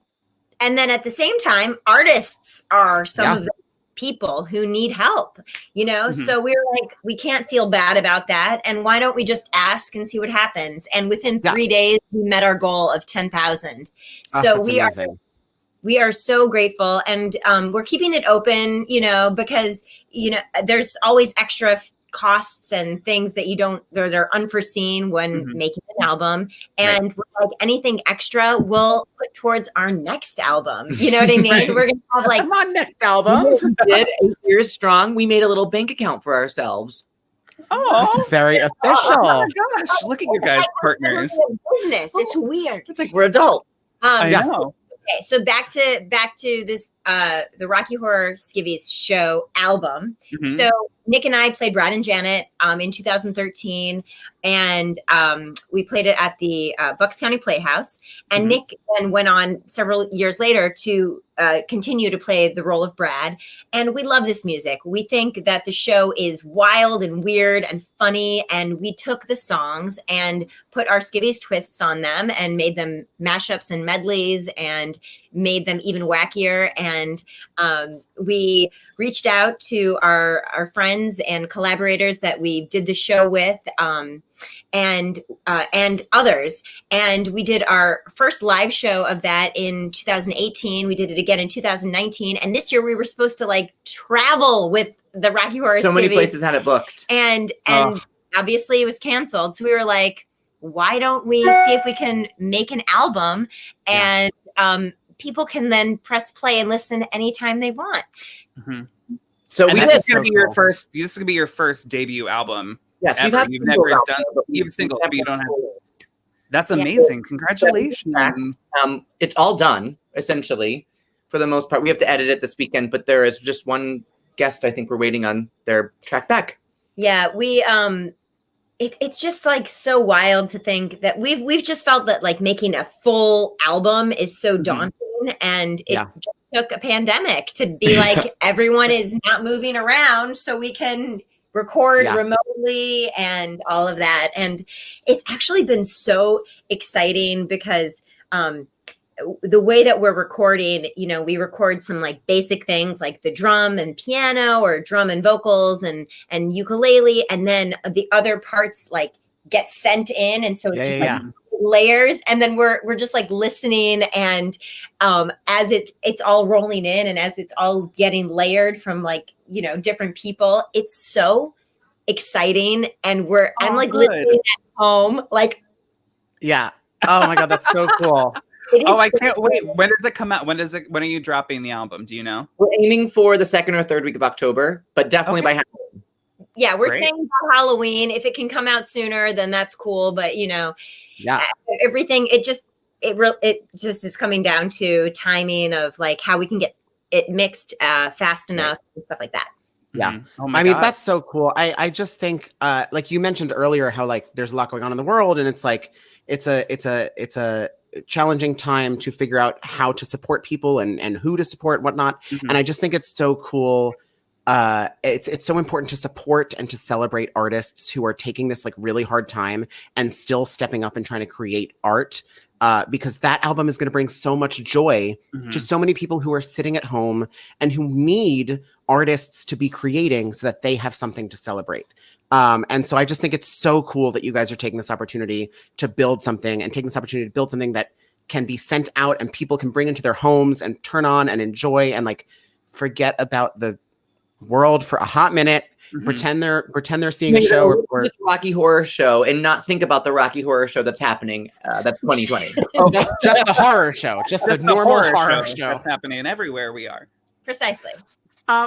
then at the same time, artists are some of the people who need help, you know? So we were like, we can't feel bad about that. And why don't we just ask and see what happens? And within 3 days, we met our goal of 10,000. So we are so grateful. And we're keeping it open, you know, because, you know, there's always extra costs and things that they're unforeseen when making an album. And we're like, anything extra we'll put towards our next album. You know what I mean? We're going to have like, come on, next album. We did 8 years strong. We made a little bank account for ourselves. Oh, this is very official. Oh my gosh, look at you guys, partners. Business. It's weird. It's like we're adults. I know. Okay, so back to this the Rocky Horror Skivvies show album. So Nick and I played Brad and Janet in 2013, and we played it at the Bucks County Playhouse. And Nick then went on several years later to continue to play the role of Brad. And we love this music. We think that the show is wild and weird and funny. And we took the songs and put our Skivvies twists on them and made them mashups and medleys and made them even wackier. And we reached out to our friends and collaborators that we did the show with, and others. And we did our first live show of that in 2018. We did it again in 2019. And this year we were supposed to like travel with the Rocky Horror So many Skivvies. places had it booked. And obviously it was canceled. So we were like, why don't we see if we can make an album and people can then press play and listen anytime they want. So this is going to be your first. This is going to be your first debut album. Yes, ever. You've never done even singles, but you don't have. That's amazing! Congratulations. It's all done essentially, for the most part. We have to edit it this weekend, but there is just one guest. I think we're waiting on their track back. Yeah, we it's just like so wild to think that we've just felt that like making a full album is so daunting, and it just took a pandemic to be like everyone is not moving around, so we can record remotely and all of that. And it's actually been so exciting because the way that we're recording, you know, we record some like basic things like the drum and piano or drum and vocals and ukulele, and then the other parts like get sent in, and so it's just like layers, and then we're just like listening, and as it's all rolling in, and as it's all getting layered from like, you know, different people, it's so exciting, and I'm like good. listening at home, like Yeah. Oh my God, that's so cool. it is Oh, I so can't good. wait. When does it come out? When are you dropping the album? Do you know? We're aiming for the second or third week of October, but definitely by Halloween. Yeah, we're Great. saying about Halloween. If it can come out sooner, then that's cool. But you know, Yeah. everything it just is coming down to timing of like how we can get it mixed fast enough and stuff like that. Yeah. Mhm. Oh my I mean, God. that's so cool. I just think, like you mentioned earlier, how like there's a lot going on in the world, and it's like it's a challenging time to figure out how to support people and who to support and whatnot. Mhm. And I just think it's so cool. It's so important to support and to celebrate artists who are taking this like really hard time and still stepping up and trying to create art. Because that album is going to bring so much joy Mhm. to so many people who are sitting at home and who need artists to be creating so that they have something to celebrate. And so I just think it's so cool that you guys are taking this opportunity to build something and taking this opportunity to build something that can be sent out and people can bring into their homes and turn on and enjoy and like forget about the world for a hot minute. Mhm. Pretend they're seeing a show or the Rocky Horror Show and not think about the Rocky Horror Show that's happening. That's 2020. just the horror show, just Just the normal horror show show. that's happening everywhere we are. Precisely.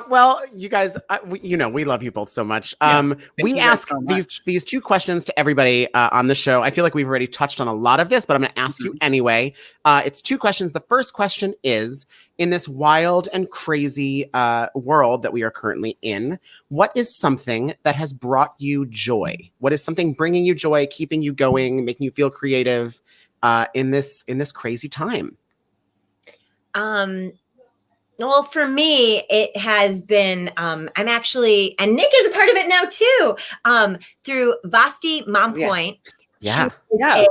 Well, you guys, we love you both so much. Yes, thank We you guys ask so much. these two questions to everybody on the show. I feel like we've already touched on a lot of this, but I'm going to ask you anyway. It's two questions. The first question is, in this wild and crazy world that we are currently in, what is something that has brought you joy? What is something bringing you joy, keeping you going, making you feel creative in this crazy time? Well, for me, it has been, I'm actually, and Nick is a part of it now too, through Vasti Mompoint. Yeah. Yeah.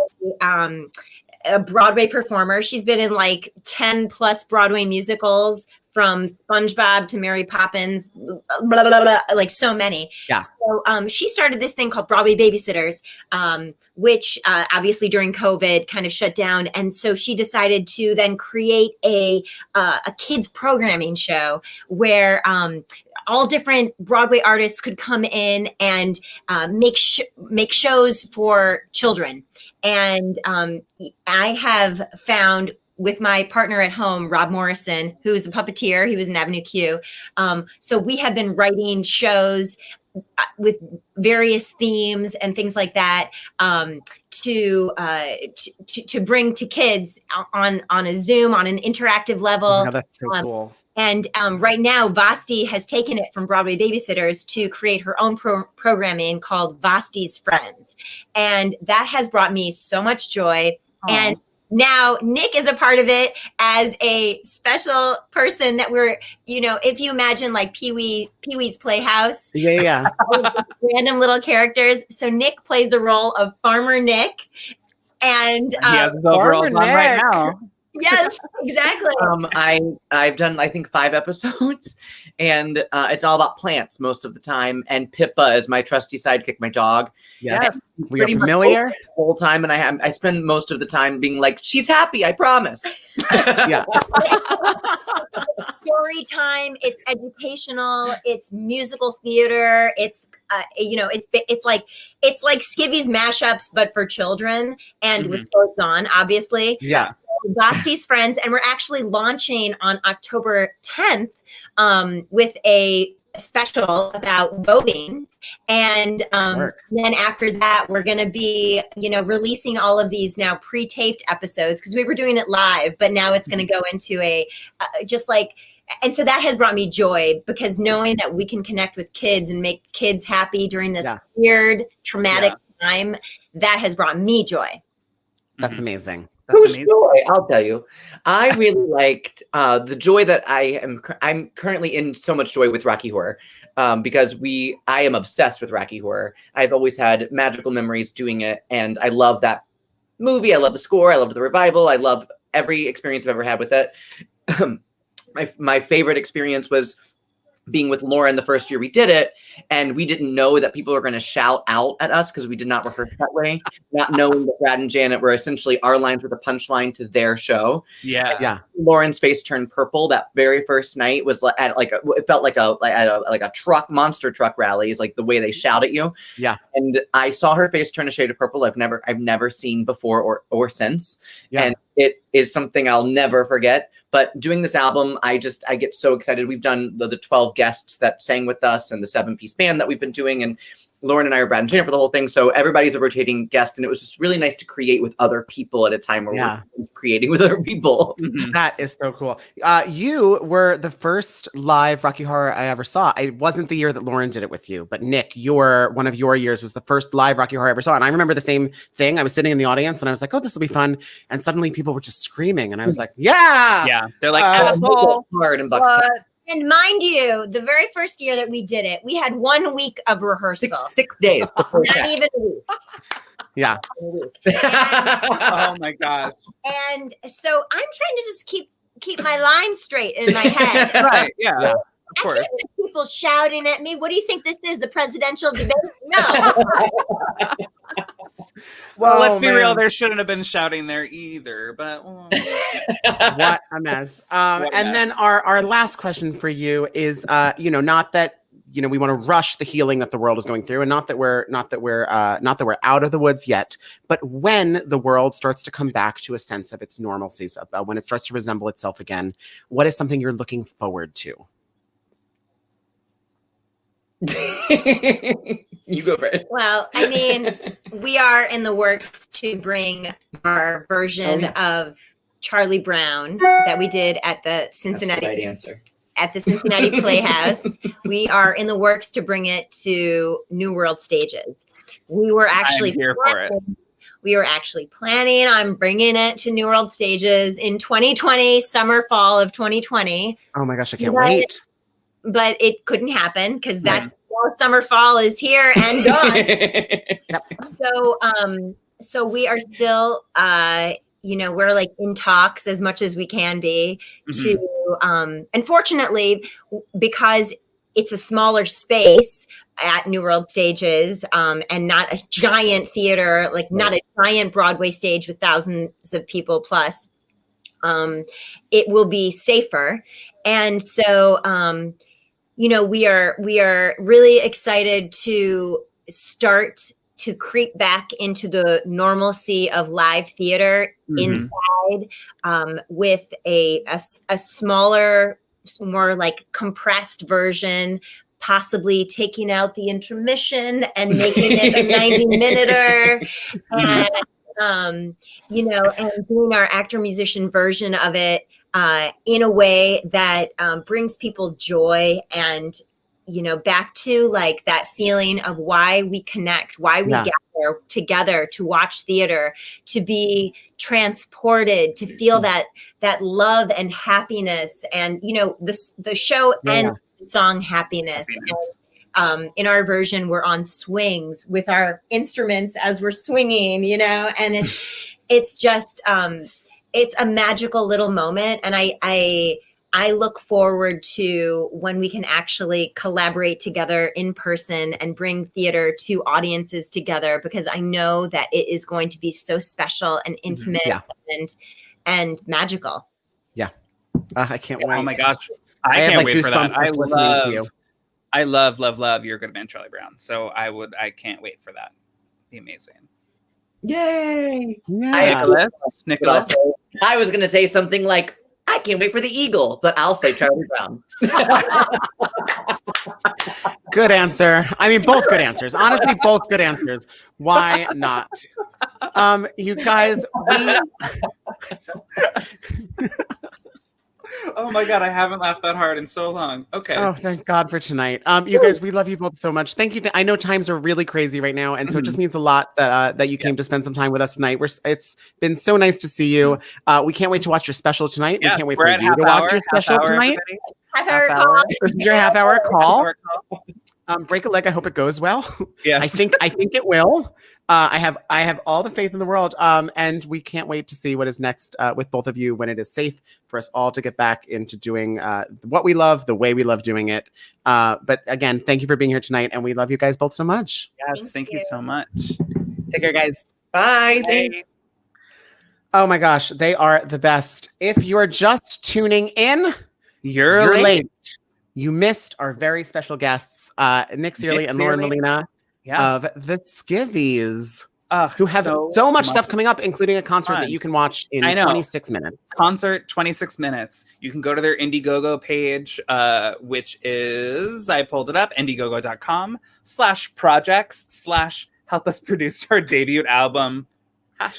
A Broadway performer. She's been in like 10 plus Broadway musicals, from SpongeBob to Mary Poppins, blah, blah, blah, blah, like so many. Yeah. So she started this thing called Broadway Babysitters, which obviously during COVID kind of shut down. And so she decided to then create a kids programming show where all different Broadway artists could come in and make shows for children. And I have found, with my partner at home, Rob Morrison, who is a puppeteer, he was in Avenue Q. So we have been writing shows with various themes and things like that to bring to kids on a Zoom, on an interactive level. Oh, that's so cool. And right now, Vasti has taken it from Broadway Babysitters to create her own programming called Vasti's Friends. And that has brought me so much joy. Aww. And now Nick is a part of it as a special person that we're, if you imagine like Pee-wee's Playhouse. Yeah. Random little characters. So Nick plays the role of Farmer Nick. And he has his overalls on right now. Yes, exactly. I've done, I think, 5 episodes, and it's all about plants most of the time. And Pippa is my trusty sidekick, my dog. Yes. We are Pretty much familiar. the whole time, and I spend most of the time being like, she's happy, I promise. Yeah. Story time. It's educational. It's musical theater. It's it's like Skivvies mashups, but for children and with clothes on, obviously. Yeah. Vasti's Friends, and we're actually launching on October 10th with a special about voting, and then after that we're going to be releasing all of these now pre-taped episodes, because we were doing it live, but now it's going to go into a and so that has brought me joy, because knowing that we can connect with kids and make kids happy during this weird traumatic time, that has brought me joy. That's amazing. That's amazing. Joy, I'll tell you. I really liked the joy that I'm currently in so much joy with Rocky Horror, because I am obsessed with Rocky Horror. I've always had magical memories doing it, and I love that movie. I love the score. I love the revival. I love every experience I've ever had with it. My favorite experience was being with Lauren the first year we did it, and we didn't know that people were going to shout out at us because we did not rehearse that way, not knowing that Brad and Janet were essentially our lines were the punchline to their show. Yeah. Lauren's face turned purple that very first night was at it felt like a truck, monster truck rally is like the way they shout at you. Yeah. And I saw her face turn a shade of purple I've never seen before or since. Yeah. And it is something I'll never forget. But doing this album, I get so excited. We've done the 12 guests that sang with us and the 7-piece band that we've been doing. And Lauren and I are Brad and Janet for the whole thing. So everybody's a rotating guest. And it was just really nice to create with other people at a time where we're creating with other people. That is so cool. You were the first live Rocky Horror I ever saw. It wasn't the year that Lauren did it with you, but Nick, one of your years was the first live Rocky Horror I ever saw. And I remember the same thing. I was sitting in the audience and I was like, oh, this will be fun. And suddenly people were just screaming. And I was like, yeah. Yeah. They're like, asshole. Hard and And mind you, the very first year that we did it, we had 1 week of rehearsal. Six days. Not even a week. Yeah. Oh my gosh. And so I'm trying to just keep my lines straight in my head. Right. Yeah. Of course. I can't have people shouting at me. What do you think this is? The presidential debate? No. Well, let's be real. There shouldn't have been shouting there either. But what a mess. And then our last question for you is, not that we want to rush the healing that the world is going through, and not that we're out of the woods yet, but when the world starts to come back to a sense of its normalcy, when it starts to resemble itself again, what is something you're looking forward to? You go for it. Well, I mean, we are in the works to bring our version of Charlie Brown that we did at the Cincinnati. That's the right answer. At the Cincinnati Playhouse. We are in the works to bring it to New World Stages. We were actually planning on bringing it to New World Stages in 2020, summer, fall of 2020. Oh my gosh, I can't wait. But it couldn't happen because that's summer, fall is here and gone. So we are still, we're like in talks as much as we can be to, unfortunately, because it's a smaller space at New World Stages and not a giant theater, not a giant Broadway stage with thousands of people plus, it will be safer. And so, we are really excited to start to creep back into the normalcy of live theater inside with a smaller, more like compressed version, possibly taking out the intermission and making it a 90-minuter. And doing our actor musician version of it in a way that brings people joy and, back to like that feeling of why we connect, why we gather together to watch theater, to be transported, to feel that love and happiness. And, the show and the song Happiness. And, in our version, we're on swings with our instruments as we're swinging, and it's just, it's a magical little moment. And I look forward to when we can actually collaborate together in person and bring theater to audiences together, because I know that it is going to be so special and intimate and magical. Yeah. I can't wait. Oh my gosh. I can't wait for that. I love You're a Good Man, Charlie Brown. So I can't wait for that. Be amazing. Yay. Yeah. Nicholas. I was going to say something like, I can't wait for the Eagle, but I'll say Charlie Brown. Good answer. I mean, both good answers. Honestly, both good answers. Why not? You guys, Oh my God, I haven't laughed that hard in so long. Okay. Oh, thank God for tonight. You guys, we love you both so much. Thank you. I know times are really crazy right now, and so it just means a lot that you came to spend some time with us tonight. It's been so nice to see you. We can't wait to watch your special tonight. We can't wait for you to watch your special tonight. Half-hour call. This is your half-hour call. Break a leg. I hope it goes well. Yes. I think it will. I have all the faith in the world. And we can't wait to see what is next with both of you when it is safe for us all to get back into doing what we love, the way we love doing it. But again, thank you for being here tonight, and we love you guys both so much. Yes, thank you so much. Take care, guys. Bye. Bye. Oh my gosh, they are the best. If you're just tuning in, You're late. You missed our very special guests, Nick Cearley and Lauren Molina of the Skivvies, who have so much stuff coming up, including a concert that you can watch in 26 minutes. Concert, 26 minutes. You can go to their Indiegogo page, which is, I pulled it up, indiegogo.com/projects/help us produce our debut album, #.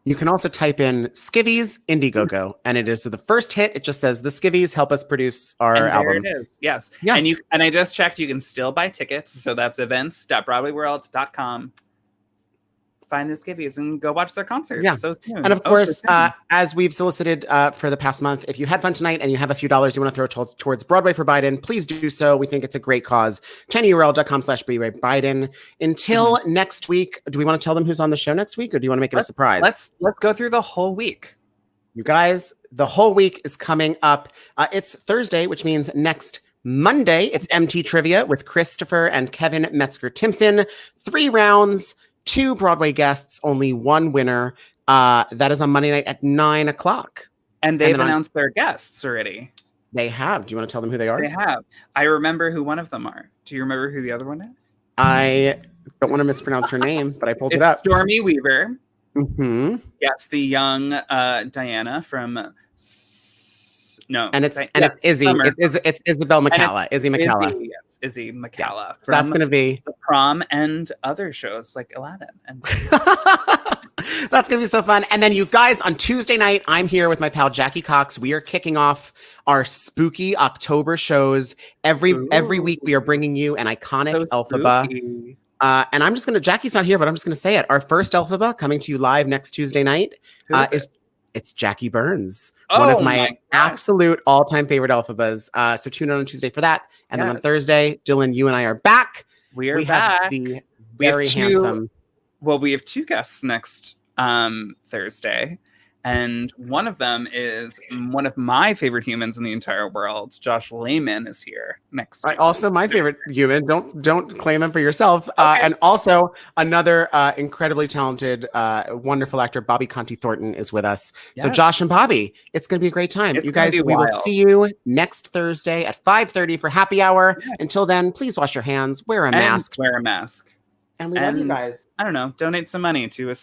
You can also type in Skivvies Indiegogo, and it is the first hit. It just says the Skivvies help us produce our album. There it is. Yes. Yeah. And I just checked. You can still buy tickets. So that's events.broadwayworld.com. Find the Skivvies and go watch their concert. Yeah. So soon. And of course, as we've solicited for the past month, if you had fun tonight and you have a few dollars you want to throw towards Broadway for Biden, please do so. We think it's a great cause. tinyurl.com/Biden. Until next week, do we want to tell them who's on the show next week, or do you want to make it a surprise? Let's go through the whole week. You guys, the whole week is coming up. It's Thursday, which means next Monday, it's MT Trivia with Christopher and Kevin Metzger-Timpson. 3 rounds. 2 Broadway guests, only 1 winner. That is on Monday night at 9:00. And they've announced their guests already. They have. Do you want to tell them who they are? They have. I remember who one of them are. Do you remember who the other one is? I don't want to mispronounce her name, but I pulled it up. Stormy Weaver. Mm-hmm. Yes, the young Diana from... it's Izzy. It's Isabel McCalla. Izzy McCalla. Yes, Izzy McCalla. So that's going to be The Prom and other shows like Aladdin. And that's going to be so fun. And then you guys, on Tuesday night, I'm here with my pal Jackie Cox. We are kicking off our spooky October shows. Every week we are bringing you an iconic Elphaba. And I'm just going to, Jackie's not here, but I'm just going to say it. Our first Elphaba coming to you live next Tuesday night it's Jackie Burns, one of my absolute all-time favorite Elphabas. So tune in on Tuesday for that. And then on Thursday, Dylan, you and I are back. We are back. Have the very handsome. Well, we have 2 guests next Thursday. And one of them is one of my favorite humans in the entire world. Josh Lehman is here next. Also my favorite human. Don't claim him for yourself. Okay. And also another incredibly talented, wonderful actor, Bobby Conti Thornton, is with us. Yes. So Josh and Bobby, it's going to be a great time. You guys, we will see you next Thursday at 5:30 for happy hour. Yes. Until then, please wash your hands, wear a mask. Wear a mask. And we love you guys. I don't know, donate some money to a